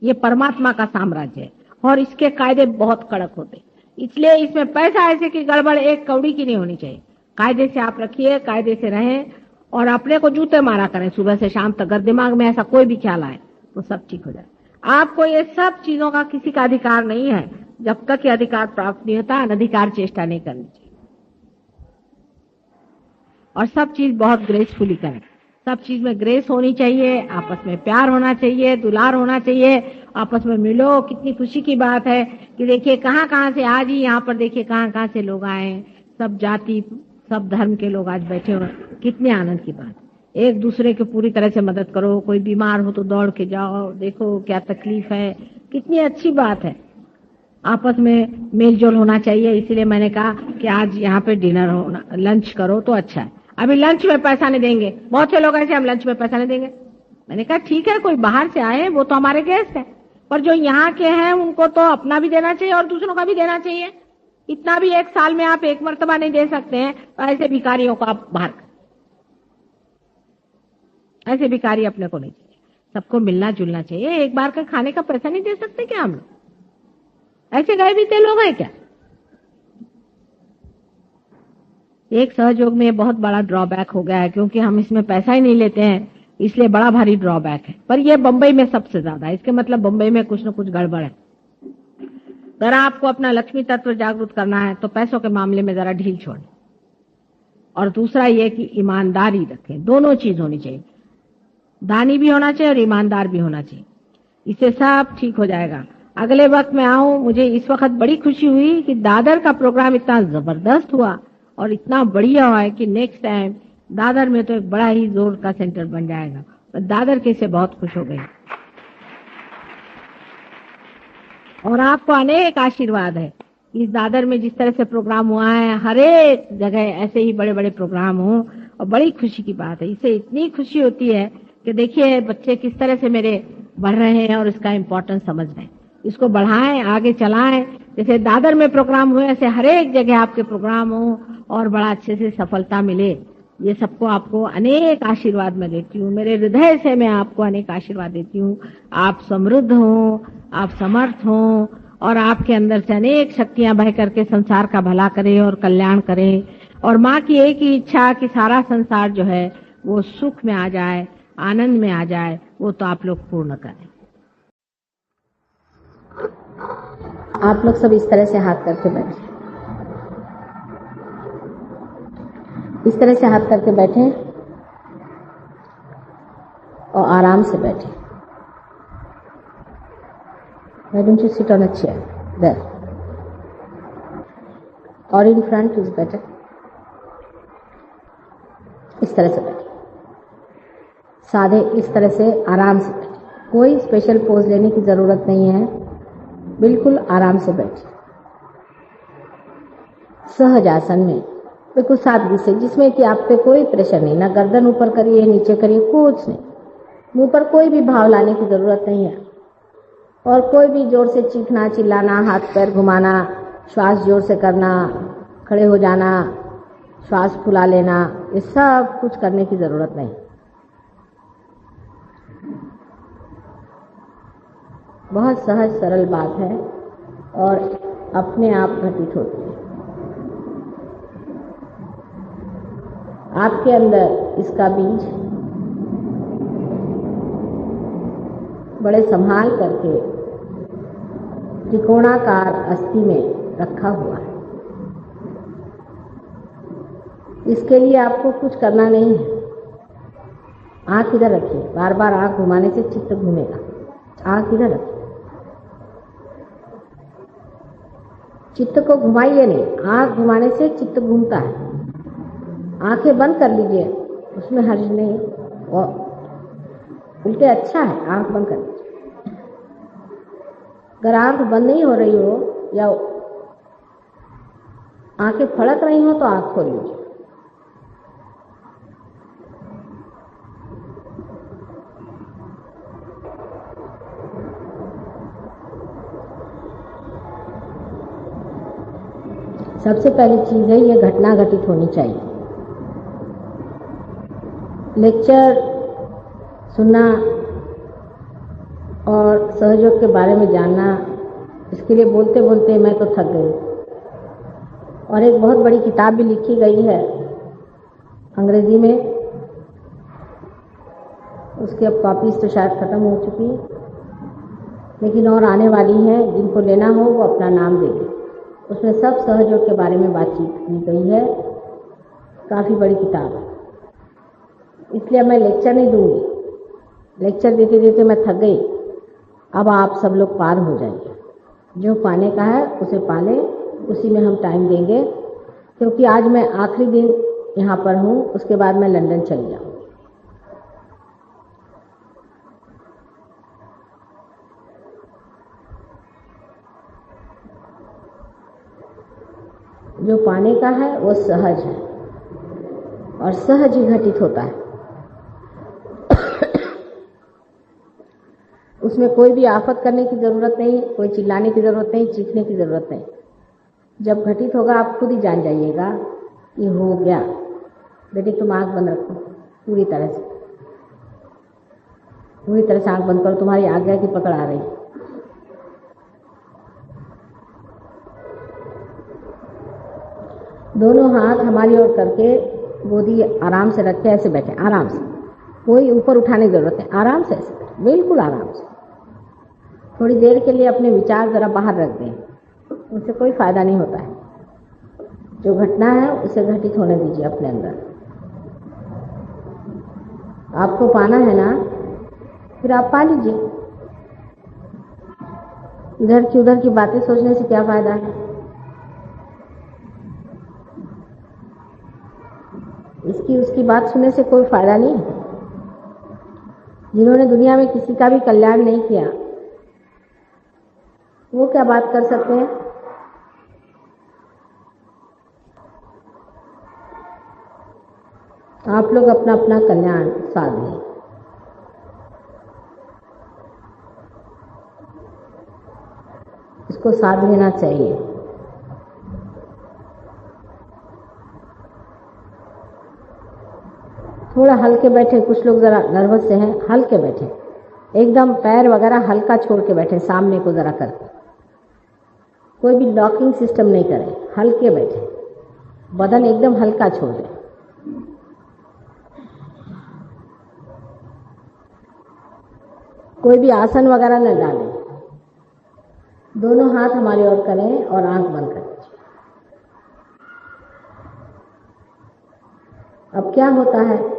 C: ये परमात्मा का साम्राज्य है और इसके कायदे बहुत कड़क होते, इसलिए इसमें पैसा ऐसे की गड़बड़ एक कौड़ी की नहीं होनी चाहिए। कायदे से आप रखिए, कायदे से रहें और अपने को जूते मारा करें सुबह से शाम तक। अगर दिमाग में ऐसा कोई भी ख्याल आए तो सब ठीक हो जाए। आपको ये सब चीजों का किसी का अधिकार नहीं है, जब तक ये अधिकार प्राप्त नहीं होता अनधिकार चेष्टा नहीं करनी चाहिए। और सब चीज बहुत ग्रेसफुली करें, सब चीज में ग्रेस होनी चाहिए, आपस में प्यार होना चाहिए, दुलार होना चाहिए, आपस में मिलो। कितनी खुशी की बात है कि देखिए कहाँ कहाँ से आज ही यहाँ पर देखिए कहाँ कहाँ से लोग आए हैं, सब जाति सब धर्म के लोग आज बैठे हुए, कितने आनंद की बात। एक दूसरे की पूरी तरह से मदद करो, कोई बीमार हो तो दौड़ के जाओ, देखो क्या तकलीफ है, कितनी अच्छी बात है। आपस में मेल जोल होना चाहिए। इसीलिए मैंने कहा कि आज यहाँ पे डिनर होना, लंच करो तो अच्छा है। अभी लंच में पैसा नहीं देंगे, बहुत से लोग ऐसे हम लंच में पैसा नहीं देंगे। मैंने कहा ठीक है, कोई बाहर से आए वो तो हमारे गेस्ट हैं, पर जो यहाँ के हैं उनको तो अपना भी देना चाहिए और दूसरों का भी देना चाहिए। इतना भी एक साल में आप एक मर्तबा नहीं दे सकते हैं, तो ऐसे भिखारियों को आप बाहर करें। ऐसे भिखारी अपने को नहीं चाहिए, सबको मिलना जुलना चाहिए। एक बार का खाने का पैसा नहीं दे सकते क्या हम लोग? ऐसे गए बीते लोग हैं क्या? एक सहयोग में ये बहुत बड़ा ड्रॉबैक हो गया है, क्योंकि हम इसमें पैसा ही नहीं लेते हैं, इसलिए बड़ा भारी ड्रॉबैक है। पर ये बंबई में सबसे ज्यादा है, इसके मतलब बंबई में कुछ न कुछ गड़बड़ है। अगर आपको अपना लक्ष्मी तत्व जागरूक करना है तो पैसों के मामले में जरा ढील छोड़ें। और दूसरा ये कि ईमानदारी रखें, दोनों चीज होनी चाहिए, दानी भी होना चाहिए और ईमानदार भी होना चाहिए। इससे सब ठीक हो जाएगा। अगले वक्त में आऊं, मुझे इस वक्त बड़ी खुशी हुई कि दादर का प्रोग्राम इतना जबरदस्त हुआ और इतना बढ़िया हुआ है कि नेक्स्ट टाइम दादर में तो एक बड़ा ही जोर का सेंटर बन जाएगा। तो दादर के से बहुत खुश हो गई। और आपको अनेक आशीर्वाद है। इस दादर में जिस तरह से प्रोग्राम हुआ है, हर एक जगह ऐसे ही बड़े बड़े प्रोग्राम हो, और बड़ी खुशी की बात है। इससे इतनी खुशी होती है कि देखिए बच्चे किस तरह से मेरे बढ़ रहे हैं और इसका इम्पोर्टेंस समझ रहे हैं। इसको बढ़ाएं, आगे चलाएं। जैसे दादर में प्रोग्राम हुए, ऐसे हर एक जगह आपके प्रोग्राम हो और बड़ा अच्छे से सफलता मिले। ये सबको आपको अनेक आशीर्वाद मैं देती हूँ, मेरे हृदय से मैं आपको अनेक आशीर्वाद देती हूँ। आप समृद्ध हो, आप समर्थ हो और आपके अंदर से अनेक शक्तियां बह करके संसार का भला करे और कल्याण करे। और माँ की एक ही इच्छा कि सारा संसार जो है वो सुख में आ जाए, आनंद में आ जाए, वो तो आप लोग पूर्ण करें। आप लोग सब इस तरह से हाथ करके बैठे, इस तरह से हाथ करके बैठे और आराम से बैठे। Why don't you sit on a chair? There. Or in front is better. इस तरह से बैठे, साधे इस तरह से आराम से बैठे। कोई स्पेशल पोज लेने की जरूरत नहीं है, बिल्कुल आराम से बैठे सहज आसन में, बिल्कुल सादगी से, जिसमें कि आप पे कोई प्रेशर नहीं, ना गर्दन ऊपर करिए नीचे करिए, कुछ नहीं। मुंह पर कोई भी भाव लाने की जरूरत नहीं है और कोई भी जोर से चीखना, चिल्लाना, हाथ पैर घुमाना, श्वास जोर से करना, खड़े हो जाना, श्वास फुला लेना, ये सब कुछ करने की जरूरत नहीं। बहुत सहज सरल बात है और अपने आप घटित होती है। आपके अंदर इसका बीज बड़े संभाल करके त्रिकोणाकार अस्थि में रखा हुआ है। इसके लिए आपको कुछ करना नहीं है। आंख इधर रखिए, बार बार आंख घुमाने से चित्त घूमेगा। आंख इधर रखिए, चित्त को घुमाइए नहीं, आंख घुमाने से चित्त घूमता है। आंखें बंद कर लीजिए, उसमें हर्ज नहीं, और उल्टे अच्छा है आंख बंद कर लीजिए। अगर आंख बंद नहीं हो रही हो या आंखें फड़क रही हो तो आंख खोल लीजिए। सबसे पहली चीज है, ये घटना घटित होनी चाहिए। लेक्चर सुनना और सहयोग के बारे में जानना, इसके लिए बोलते बोलते मैं तो थक गई। और एक बहुत बड़ी किताब भी लिखी गई है अंग्रेजी में, उसकी अब कॉपीज तो शायद ख़त्म हो चुकी, लेकिन और आने वाली हैं। जिनको लेना हो वो अपना नाम देंगे। उसमें सब सहयोग के बारे में बातचीत की गई है। काफ़ी बड़ी किताब है, इसलिए मैं लेक्चर नहीं दूंगी। लेक्चर देते देते मैं थक गई। अब आप सब लोग पार हो जाइए। जो पाने का है उसे पालें, उसी में हम टाइम देंगे, क्योंकि आज मैं आखिरी दिन यहाँ पर हूँ, उसके बाद मैं लंदन चली जाऊँगी। जो पाने का है वो सहज है और सहज ही घटित होता है। उसमें कोई भी आफत करने की ज़रूरत नहीं, कोई चिल्लाने की ज़रूरत नहीं, चीखने की ज़रूरत नहीं। जब घटित होगा आप खुद ही जान जाइएगा कि हो गया। बेटी तुम आँख बंद रखो, पूरी तरह से आँख बंद करो, तुम्हारी आज्ञा की पकड़ आ रही। दोनों हाथ हमारी ओर करके गोदी आराम से रखे, ऐसे बैठे आराम से, कोई ऊपर उठाने की जरूरत नहीं, आराम से ऐसे बैठे, बिल्कुल आराम से। थोड़ी देर के लिए अपने विचार जरा बाहर रख दें, उससे कोई फायदा नहीं होता है। जो घटना है उसे घटित होने दीजिए अपने अंदर। आपको पाना है ना, फिर आप पा लीजिए। इधर की उधर की बातें सोचने से क्या फायदा है। इसकी उसकी बात सुनने से कोई फायदा नहीं। जिन्होंने दुनिया में किसी का भी कल्याण नहीं किया वो क्या बात कर सकते हैं। आप लोग अपना अपना कल्याण साध लें। इसको साध लेना चाहिए। थोड़ा हल्के बैठे, कुछ लोग जरा नर्वस से हैं, हल्के बैठे, एकदम पैर वगैरह हल्का छोड़ के बैठे, सामने को जरा करके। कोई भी लॉकिंग सिस्टम नहीं करें, हल्के बैठे, बदन एकदम हल्का छोड़ दें। कोई भी आसन वगैरह न डालें। दोनों हाथ हमारी ओर करें और आंख बंद करें। अब क्या होता है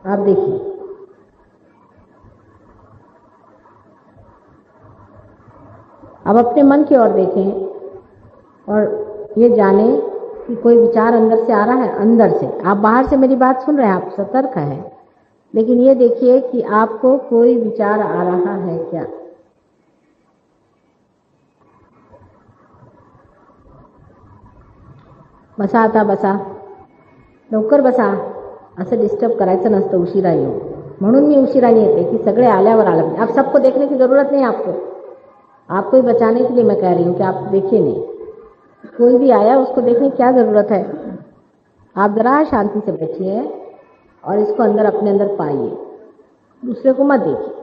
C: आप देखिए। अब अपने मन की ओर देखें और ये जानें कि कोई विचार अंदर से आ रहा है, अंदर से। आप बाहर से मेरी बात सुन रहे हैं, आप सतर्क हैं, लेकिन ये देखिए कि आपको कोई विचार आ रहा है क्या। बसा आता बसा, लवकर बसा, असं डिस्टर्ब करायचं नसतं उशिरा येऊन. म्हणून मी उशिराने येते कि सगळे आल्यावर आलं. आप सबको देखने की जरूरत नहीं आपको ही बचाने के लिए मैं कह रही हूँ कि आप देखिए नहीं. कोई भी आया उसको देखने की क्या जरूरत है. आप जरा शांति से बैठिए और इसको अंदर अपने अंदर पाइए, दूसरे को मत देखिए.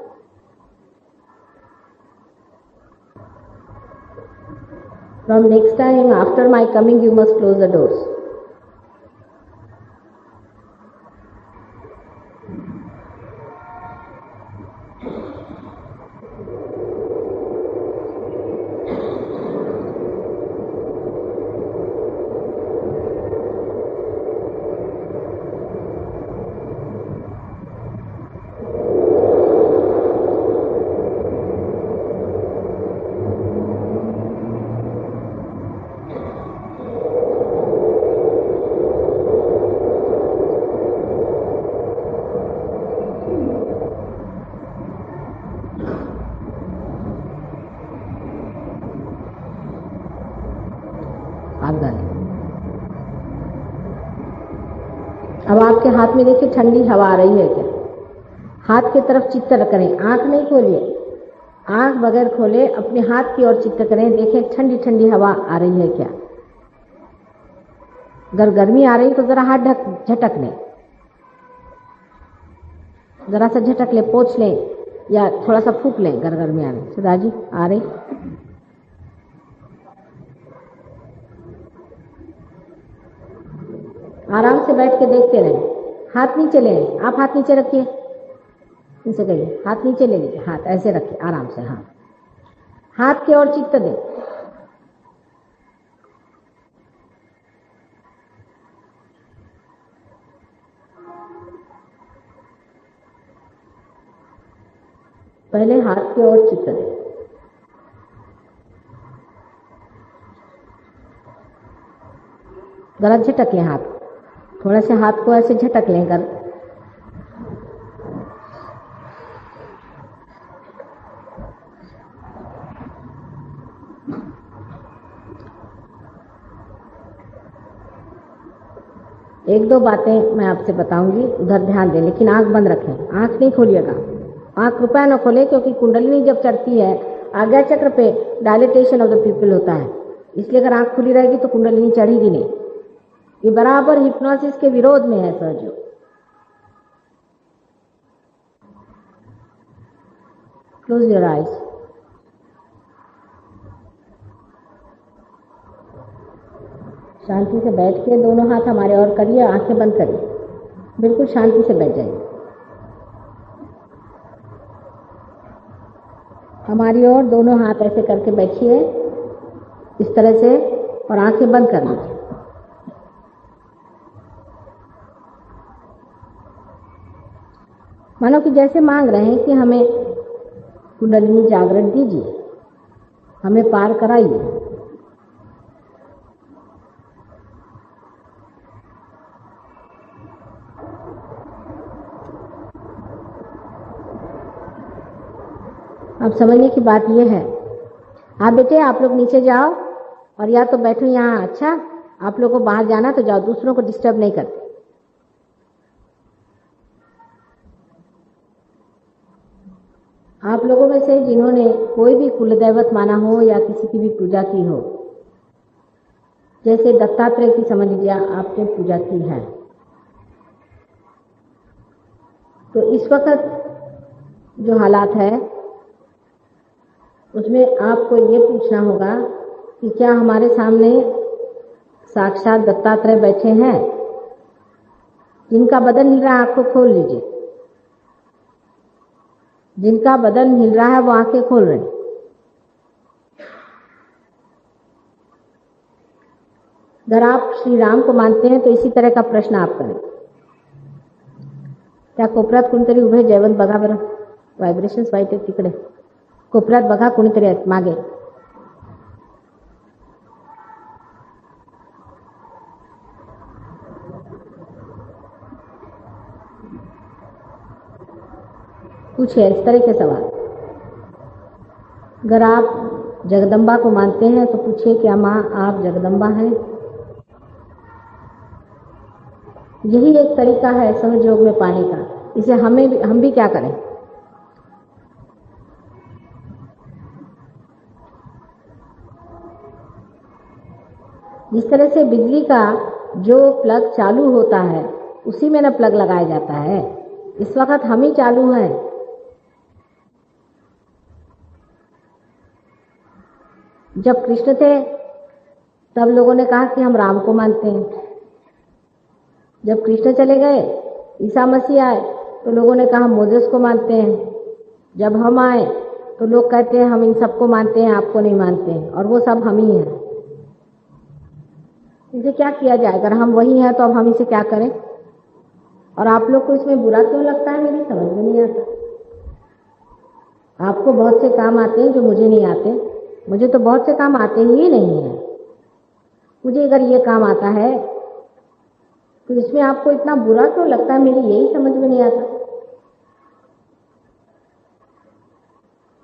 C: From next time after my coming you must close the doors. अब आपके हाथ में देखिए ठंडी हवा आ रही है क्या. हाथ की तरफ चित्त करें, आंख नहीं खोलिए, आंख बगैर खोले अपने हाथ की ओर चित्त करें. देखें ठंडी ठंडी हवा आ रही है क्या. अगर गर्मी आ रही तो जरा हाथ झटक लें, जरा सा झटक ले, पोंछ लें, या थोड़ा सा फूक लें गरगर में आने। सुधा जी आ रही? आराम से बैठ के देखते रहें। हाथ नीचे लें, आप हाथ नीचे रखिए, इनसे कहिए हाथ नीचे ले लीजिए, हाथ ऐसे रखिए आराम से। हाँ, हाथ की ओर चित्त दें। पहले हाथ की ओर चित्त दें। गलत झटकें हाथ, थोड़ा से हाथ को ऐसे झटक लें कर। एक दो बातें मैं आपसे बताऊंगी, उधर ध्यान दें, लेकिन आंख बंद रखें, आंख नहीं खोलिएगा। आंख कृपया न खोले, क्योंकि कुंडलिनी जब चढ़ती है आज्ञा चक्र पे डायलिटेशन ऑफ द पीपल होता है, इसलिए अगर आंख खुली रहेगी तो कुंडलिनी चढ़ेगी नहीं। ये बराबर हिप्नोसिस के विरोध में है सहयोग। Close your eyes. शांति से बैठ के दोनों हाथ हमारे और करिए, आंखें बंद करिए, बिल्कुल शांति से बैठ जाइए हमारी ओर। दोनों हाथ ऐसे करके बैठिए इस तरह से, और आंखें बंद कर लीजिए। मानो कि जैसे मांग रहे हैं कि हमें कुंडलिनी जागरण दीजिए, हमें पार कराइए। अब समझने की बात यह है, आप बेटे आप लोग नीचे जाओ, और या तो बैठो यहाँ। अच्छा, आप लोग को बाहर जाना तो जाओ, दूसरों को डिस्टर्ब नहीं करते। आप लोगों में से जिन्होंने कोई भी कुलदैवत माना हो या किसी की भी पूजा की हो, जैसे दत्तात्रेय की समझ लीजिए आपने पूजा की है, तो इस वक्त जो हालात है उसमें आपको ये पूछना होगा कि क्या हमारे सामने साक्षात दत्तात्रेय बैठे हैं? जिनका बदन हिल रहा है आंख को खोल लीजिए, जिनका बदन हिल रहा है वो आंखें खोल रहे हैं। अगर आप श्री राम को मानते हैं तो इसी तरह का प्रश्न आप करें। त्या कोपऱ्यात कुणीतरी उभे, जयवंत बघा बरं, व्हायब्रेशन्स वाईट आहेत तिकडे, कोपऱ्यात बघा कुणीतरी आहेत मागे। पूछिए इस तरह के सवाल। अगर आप जगदम्बा को मानते हैं तो पूछिए क्या माँ आप जगदम्बा हैं? यही एक तरीका है सहयोग में पाने का। इसे हम भी क्या करें? जिस तरह से बिजली का जो प्लग चालू होता है उसी में न प्लग लगाया जाता है। इस वक्त हम ही चालू हैं। जब कृष्ण थे तब लोगों ने कहा कि हम राम को मानते हैं। जब कृष्ण चले गए, ईसा मसीह आए, तो लोगों ने कहा हम मोसेस को मानते हैं। जब हम आए तो लोग कहते हैं हम इन सबको मानते हैं, आपको नहीं मानते हैं, और वो सब हम ही हैं। इसे क्या किया जाए? अगर हम वही हैं तो अब हम इसे क्या करें? और आप लोग को इसमें बुरा क्यों लगता है मेरी समझ में नहीं आता। आपको बहुत से काम आते हैं जो मुझे नहीं आते। मुझे तो बहुत से काम आते ही नहीं हैं। मुझे अगर ये काम आता है तो इसमें आपको इतना बुरा क्यों लगता है, मेरी यही समझ में नहीं आता।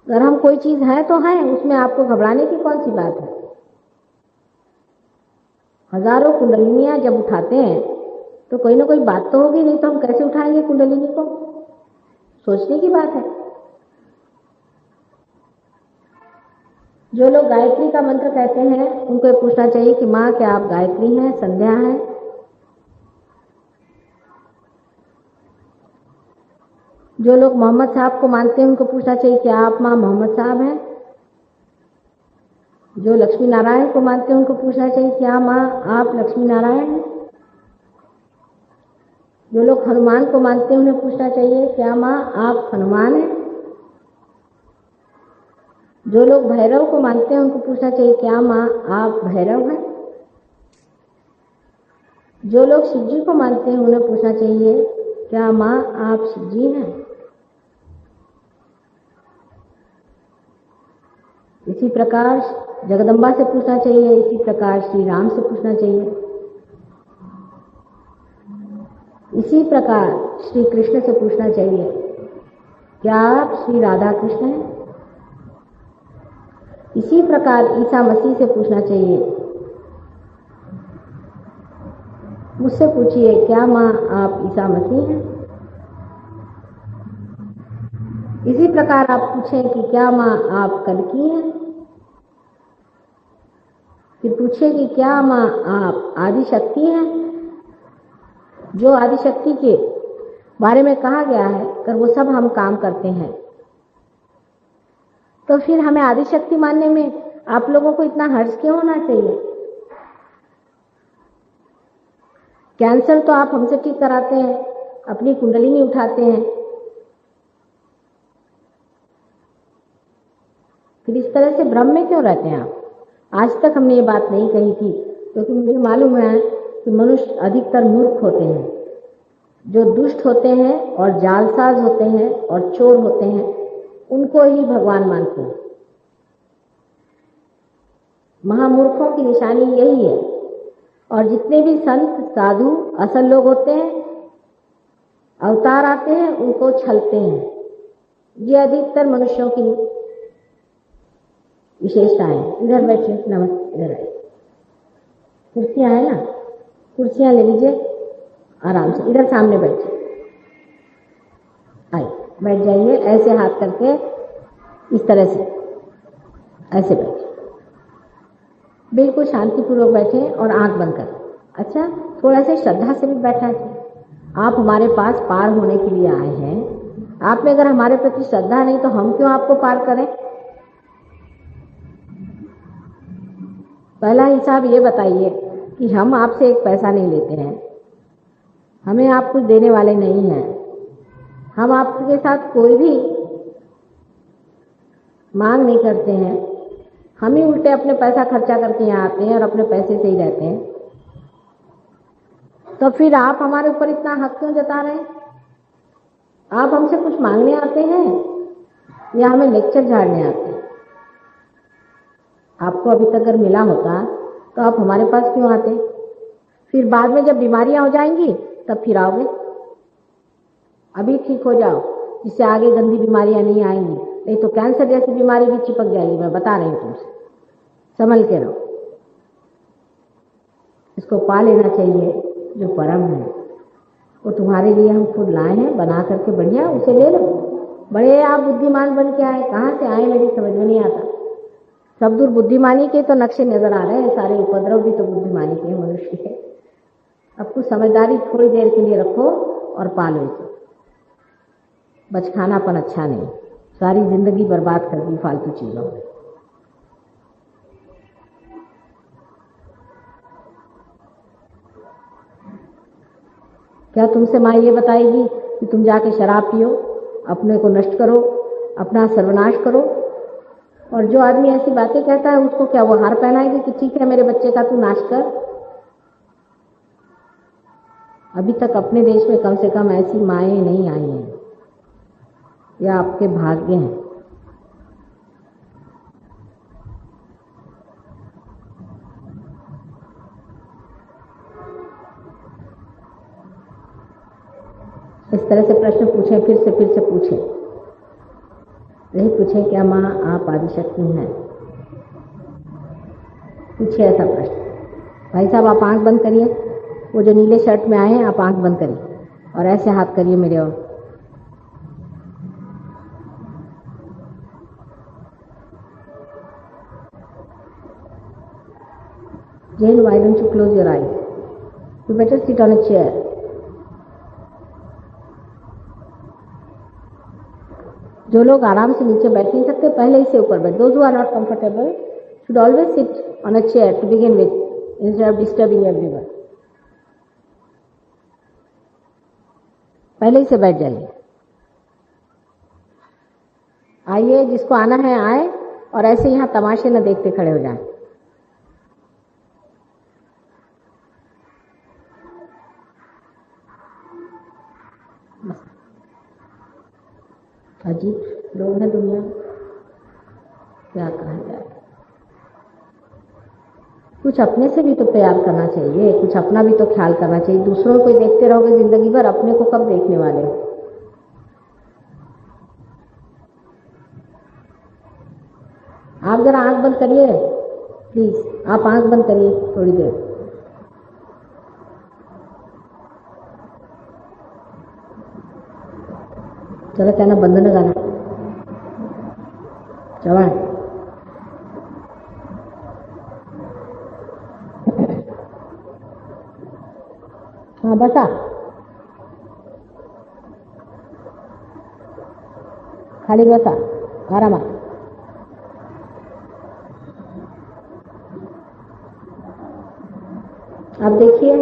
C: अगर हम कोई चीज है तो है, उसमें आपको घबराने की कौन सी बात है? हजारों कुंडलिनियां जब उठाते हैं तो कोई ना कोई बात तो होगी, नहीं तो हम कैसे उठाएंगे कुंडलिनी को? सोचने की बात है। जो लोग गायत्री का मंत्र कहते हैं उनको ये पूछना चाहिए कि माँ क्या आप गायत्री हैं, संध्या हैं? जो लोग मोहम्मद साहब को मानते हैं उनको पूछना चाहिए क्या आप माँ मोहम्मद साहब हैं। जो लक्ष्मी नारायण को मानते हैं उनको पूछना चाहिए क्या माँ आप लक्ष्मी नारायण हैं। जो लोग हनुमान को मानते हैं उन्हें पूछना चाहिए क्या माँ आप हनुमान हैं। जो लोग भैरव को मानते हैं उनको पूछना चाहिए क्या माँ आप भैरव हैं। जो लोग शिव जी को मानते हैं उन्हें पूछना चाहिए क्या माँ आप शिव जी हैं। इसी प्रकार जगदम्बा से पूछना चाहिए, इसी प्रकार श्री राम से पूछना चाहिए, इसी प्रकार श्री कृष्ण से पूछना चाहिए क्या आप श्री राधा कृष्ण हैं। इसी प्रकार ईसा मसीह से पूछना चाहिए, मुझसे पूछिए क्या माँ आप ईसा मसीह हैं। इसी प्रकार आप पूछें कि क्या माँ आप कल्कि हैं। फिर पूछिए कि क्या माँ आप आदिशक्ति हैं। जो आदिशक्ति के बारे में कहा गया है कर वो सब हम काम करते हैं, तो फिर हमें आदिशक्ति मानने में आप लोगों को इतना हर्ष क्यों होना चाहिए। कैंसर तो आप हमसे ठीक कराते हैं, अपनी कुंडलिनी उठाते हैं, फिर इस तरह से भ्रम में क्यों रहते हैं आप। आज तक हमने ये बात नहीं कही थी क्योंकि मुझे मालूम है कि मनुष्य अधिकतर मूर्ख होते हैं, जो दुष्ट होते हैं और जालसाज होते हैं और चोर होते हैं उनको ही भगवान मानते हैं। महामूर्खों की निशानी यही है। और जितने भी संत साधु असल लोग होते हैं, अवतार आते हैं, उनको छलते हैं। ये अधिकतर मनुष्यों की विशेषताएं हैं। इधर बैठिए, नमस्ते, इधर आइए, कुर्सियां है ना, कुर्सियां ले लीजिए आराम से, इधर सामने बैठिए, आइए बैठ जाइए, ऐसे हाथ करके इस तरह से ऐसे बैठिए, बिल्कुल शांतिपूर्वक बैठे और आंख बंद करें। अच्छा, थोड़ा सा श्रद्धा से भी बैठना चाहिए। आप हमारे पास पार होने के लिए आए हैं, आप में अगर हमारे प्रति श्रद्धा नहीं तो हम क्यों आपको पार करें। पहला हिसाब ये बताइए कि हम आपसे एक पैसा नहीं लेते हैं, हमें आप कुछ देने वाले नहीं हैं, हम आपके साथ कोई भी मांग नहीं करते हैं, हम ही उल्टे अपने पैसा खर्चा करके यहाँ आते हैं और अपने पैसे से ही रहते हैं। तो फिर आप हमारे ऊपर इतना हक क्यों जता रहे हैं। आप हमसे कुछ मांगने आते हैं या हमें लेक्चर झाड़ने आते हैं। आपको अभी तक अगर मिला होता तो आप हमारे पास क्यों आते। फिर बाद में जब बीमारियां हो जाएंगी तब फिर आओगे। अभी ठीक हो जाओ जिससे आगे गंदी बीमारियां नहीं आएंगी, नहीं तो कैंसर जैसी बीमारी भी चिपक जाएगी। मैं बता रही हूँ तुमसे, संभल के रहो। इसको पा लेना चाहिए जो परम है, वो तुम्हारे लिए हम खुद लाए हैं बना करके, बढ़िया उसे ले लो। बड़े आप बुद्धिमान बन के आए, कहाँ से आए मेरी समझ में नहीं आता। सब दूर बुद्धिमानी के तो नक्शे नजर आ रहे हैं, सारे उपद्रव भी तो बुद्धिमानी के मनुष्य के। अब कुछ समझदारी थोड़ी देर के लिए रखो और पालो इसे। बचखानापन अच्छा नहीं, सारी जिंदगी बर्बाद कर दी फालतू चीजों में। क्या तुमसे माँ ये बताएगी कि तुम जाके शराब पियो, अपने को नष्ट करो, अपना सर्वनाश करो। और जो आदमी ऐसी बातें कहता है उसको क्या वो हार पहनाएगी कि ठीक है मेरे बच्चे का तू नाश कर। अभी तक अपने देश में कम से कम ऐसी माएँ नहीं आई हैं, या आपके भाग्य हैं। इस तरह से प्रश्न पूछें, फिर से पूछें। यही पूछें क्या माँ आप आदिशक्ति हैं। पूछिए ऐसा प्रश्न। भाई साहब आप आंख बंद करिए, वो जो नीले शर्ट में आए हैं आप आंख बंद करिए और ऐसे हाथ करिए मेरे ओर। Jane, why don't you close your eyes? You better sit on a chair. जो लोग आराम से नीचे बैठ नहीं सकते पहले ही से ऊपर बैठ. Those who are not comfortable should always sit on a chair to begin with instead of disturbing everyone. पहले ही से बैठ जाइए. आइए, जिसको आना है आए और ऐसे यहाँ तमाशे न देखते खड़े हो जाएं. अजीब लोग हैं दुनिया, क्या कहा जाए. कुछ अपने से भी तो प्यार करना चाहिए, कुछ अपना भी तो ख्याल करना चाहिए. दूसरों को देखते रहोगे जिंदगी भर, अपने को कब देखने वाले हो. आप जरा आंख बंद करिए प्लीज. आप आंख बंद करिए थोड़ी देर. चलो कहना बंद न करना. चवा हाँ बसा. खाली बसा आराम. आप देखिए,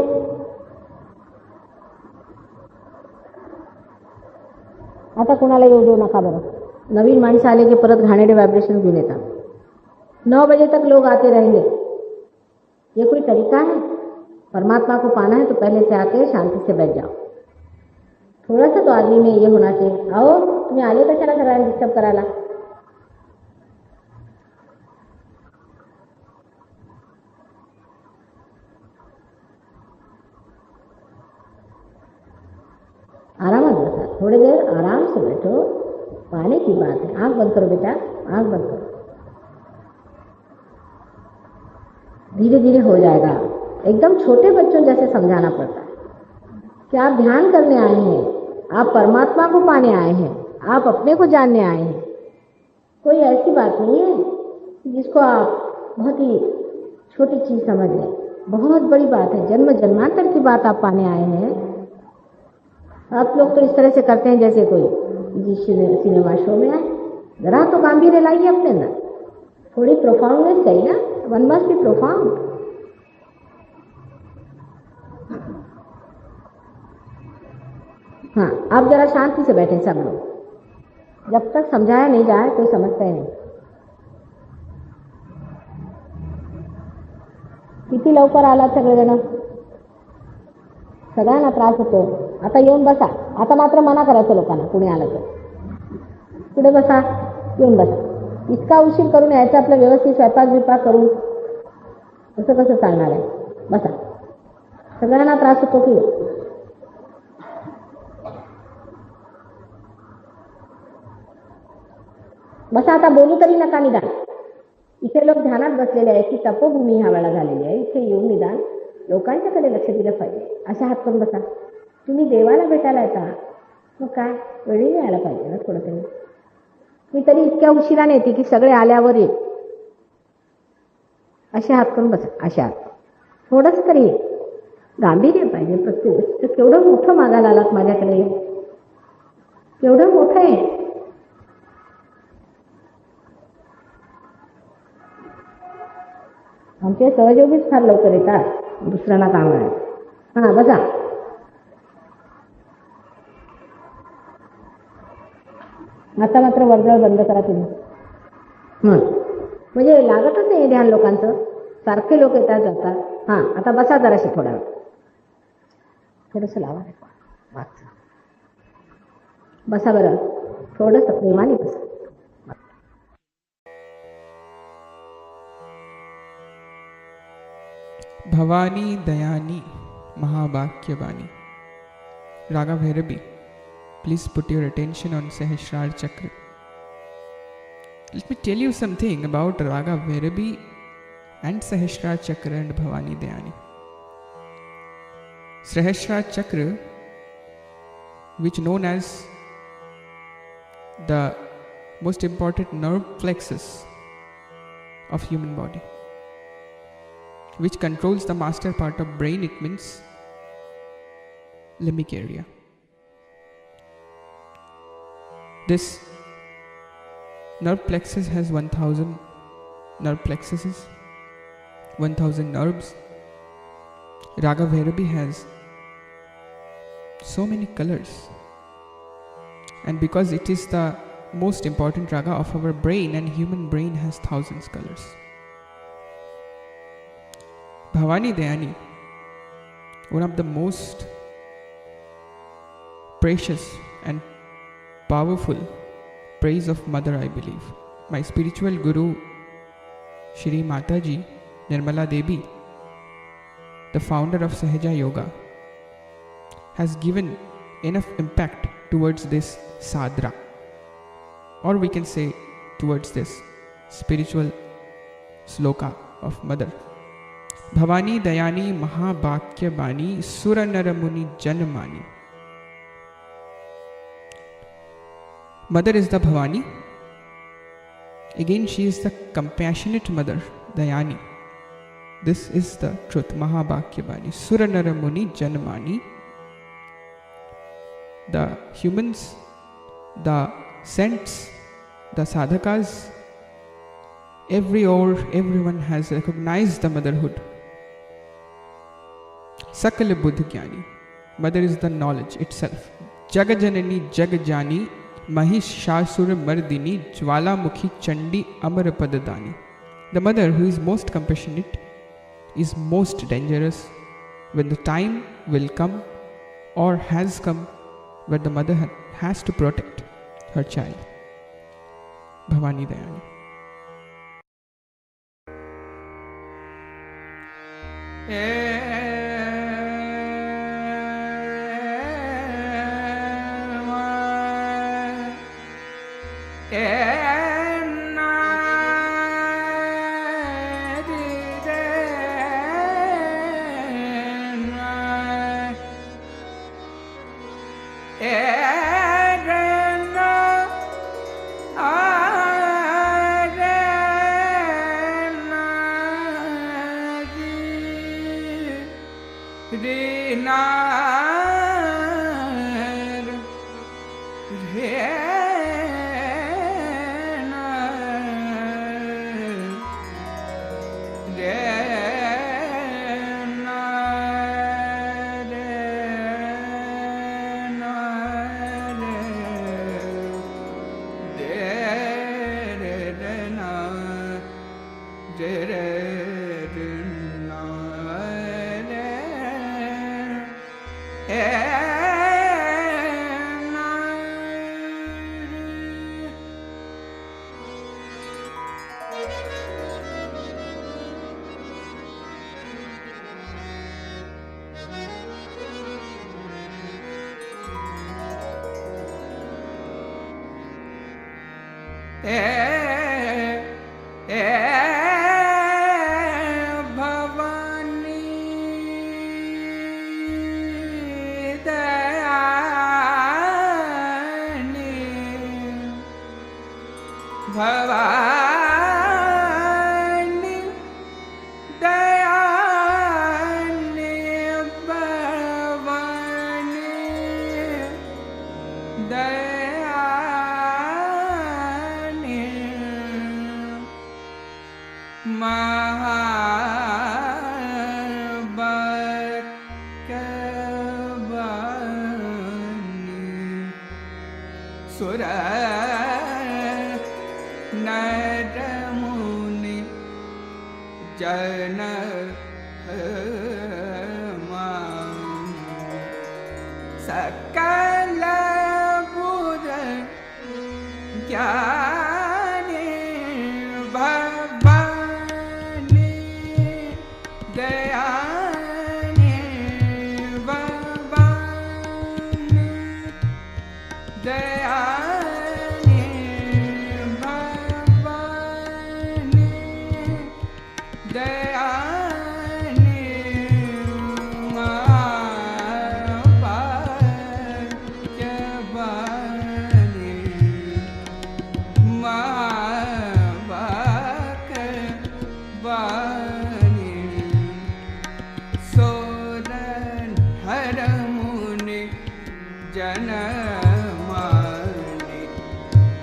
C: आता कोणाला येऊ देऊ नका बरं. नवीन माणसं आले की परत घाणेरडे व्हायब्रेशन घेऊन येतात. 9 बजे तक लोग आते रहेंगे. ये कोई तरीका है? परमात्मा को पाना है तो पहले से आके शांति से बैठ जाओ. थोड़ा सा तो आदमी में ये होना चाहिए. आओ, तुम्ही आले कशाला करायला डिस्टर्ब करायला. आराम बसा, थोड़ी देर आराम से बैठो. पाने की बात है. आंख बंद करो बेटा, आंख बंद करो. धीरे धीरे हो जाएगा. एकदम छोटे बच्चों जैसे समझाना पड़ता है कि आप ध्यान करने आए हैं, आप परमात्मा को पाने आए हैं, आप अपने को जानने आए हैं. कोई ऐसी बात नहीं है जिसको आप बहुत ही छोटी चीज समझ लें. बहुत बड़ी बात है. जन्म जन्मांतर की बात आप पाने आए हैं. आप लोग तो इस तरह से करते हैं जैसे कोई सिनेमा शो में आए. जरा तो गांभीर्य लाइए अपने अंदर. थोड़ी प्रोफाउंडनेस चाहिए ना. One must be profound. हाँ, आप जरा शांति से बैठे सब लोग. जब तक समझाया नहीं जाए कोई समझता ही नहीं. किती लवकर आलात सगळेजण. सगळ्यांना त्रास होतो. आता येऊन बसा. आता मात्र मना करायचं लोकांना, कुणी आलं तर. पुढे बसा, येऊन बसा. इतका उशीर करून यायचं आपलं व्यवस्थित स्वयंपाक बिपाक करून. असं कसं चालणार आहे. बसा. सगळ्यांना त्रास होतो की. बसा. आता बोलू तरी नका निदान. इथे लोक ध्यानात बसलेले आहेत की तपोभूमी ह्या वेळा झालेली आहे. इथे येऊन निदान लोकांच्याकडे लक्ष दिलं पाहिजे. अशा हात करून बसा. तुम्ही देवाला भेटायला येता, मग काय वेळी यायला पाहिजे ना थोडं तरी. मी तरी इतक्या उशिराने येते की सगळे आल्यावर ये. अशा हात करून बसा. अशा हात थोडंच तरी गांभीर्य पाहिजे प्रत्येक. केवढं मोठं मागायला आलात माझ्याकडे. केवढं मोठं आहे. आमचे सहयोगीच फार लवकर येतात. दुसऱ्यांना काम आहे. हां बसा. आता मात्र वर्दळ बंद करा तुम्ही. म्हणजे लागतच नाही ध्यान लोकांचं. सारखे लोक येतात जातात. हां आता बसा जराशी थोडा वेळ. थोडंसं लावा मागचं. बसा बरं. थोडंसं प्रेमाने बसा.
D: भवानी दयानी महावाक्यवाणी. Raga Bhairavi, please put your attention on Sahasrar Chakra. Let me tell you something about Raga Bhairavi and Sahasrar Chakra and Bhavani Dayani. Sahasrar Chakra, which known as the most important nerve plexus of human body, which controls the master part of brain, it means limbic area. This nerve plexus has 1000 nerve plexuses, 1000 nerves. Raga Bhairavi has so many colors, and because it is the most important raga of our brain, and human brain has thousands colors. Bhavani Dayani, one of the most precious and powerful praise of mother, I believe. My spiritual guru Shri Mataji Nirmala Devi, the founder of Sahaja Yoga, has given enough impact towards this sadhana, or we can say towards this spiritual sloka of mother. Bhavani Dayani Mahabhakya Bani Sura Naramuni Janmani. Mother is the Bhavani. Again, she is the compassionate mother, Dayani. This is the truth. Mahabhakya Bani Sura Naramuni Janmani. The humans, the saints, the sadhakas, everyone has recognized the motherhood. Sakala Buddha Jnani. Mother is the knowledge itself. Jagajanani Jagajani Mahishasura Mardini Jwalamukhi Chandi Amarapadadani. The mother, who is most compassionate, is most dangerous when the time will come or has come where the mother has to protect her child. Bhavani Dayani.
E: Janmani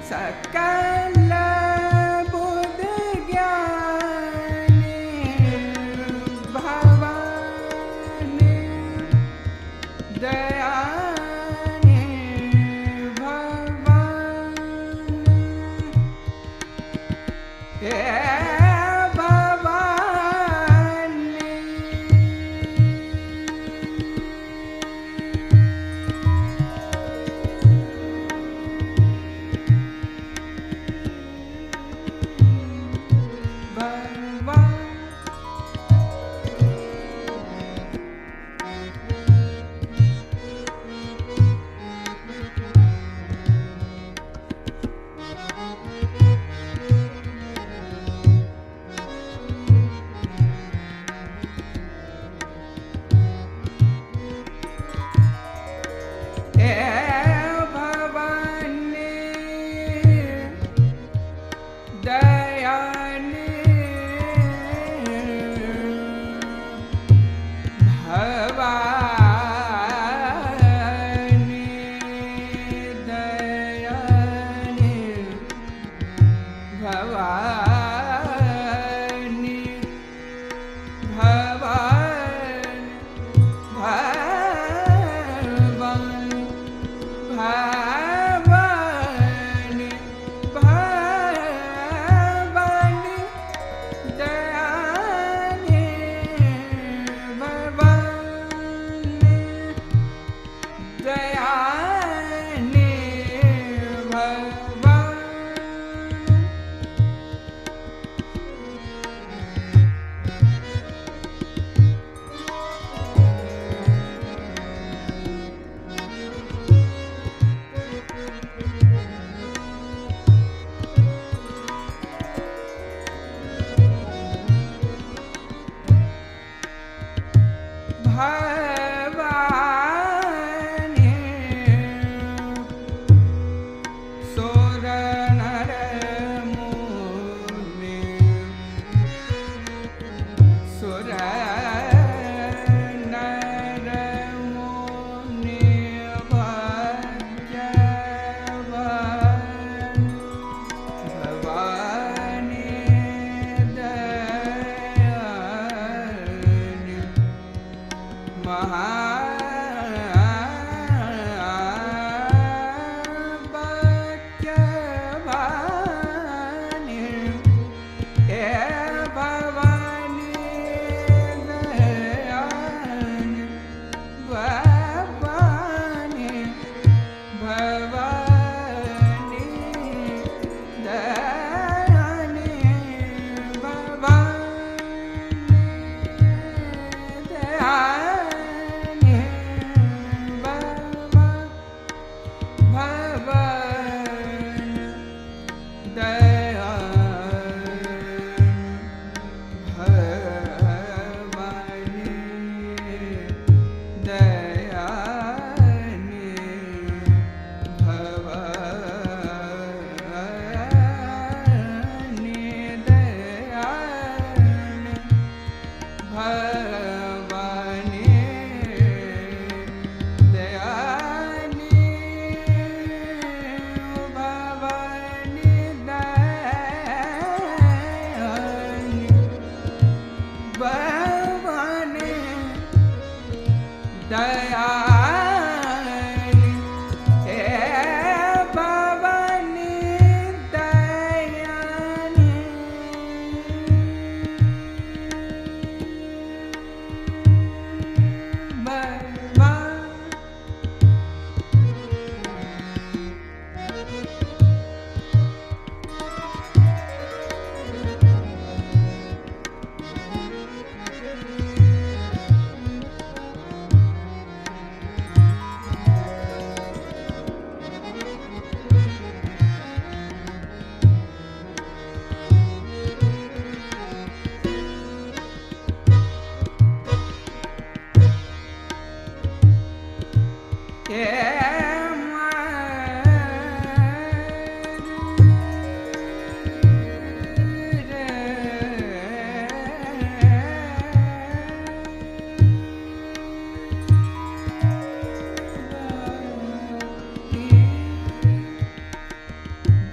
E: Sakala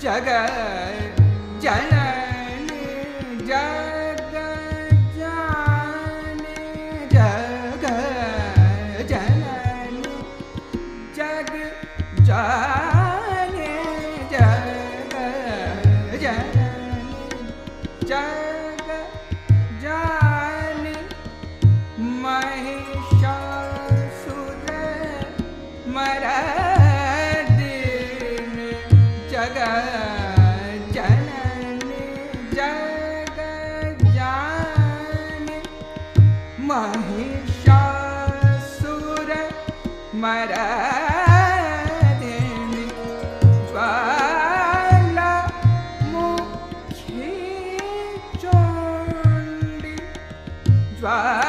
D: जग जननी जग जानी जग जननी जग जानी जग जननी जग जानी महिषासुर मर्दिनी जग जननी जग जानी महिषासुर मर्दिनी ज्वालामुखी चण्डी ज्वाला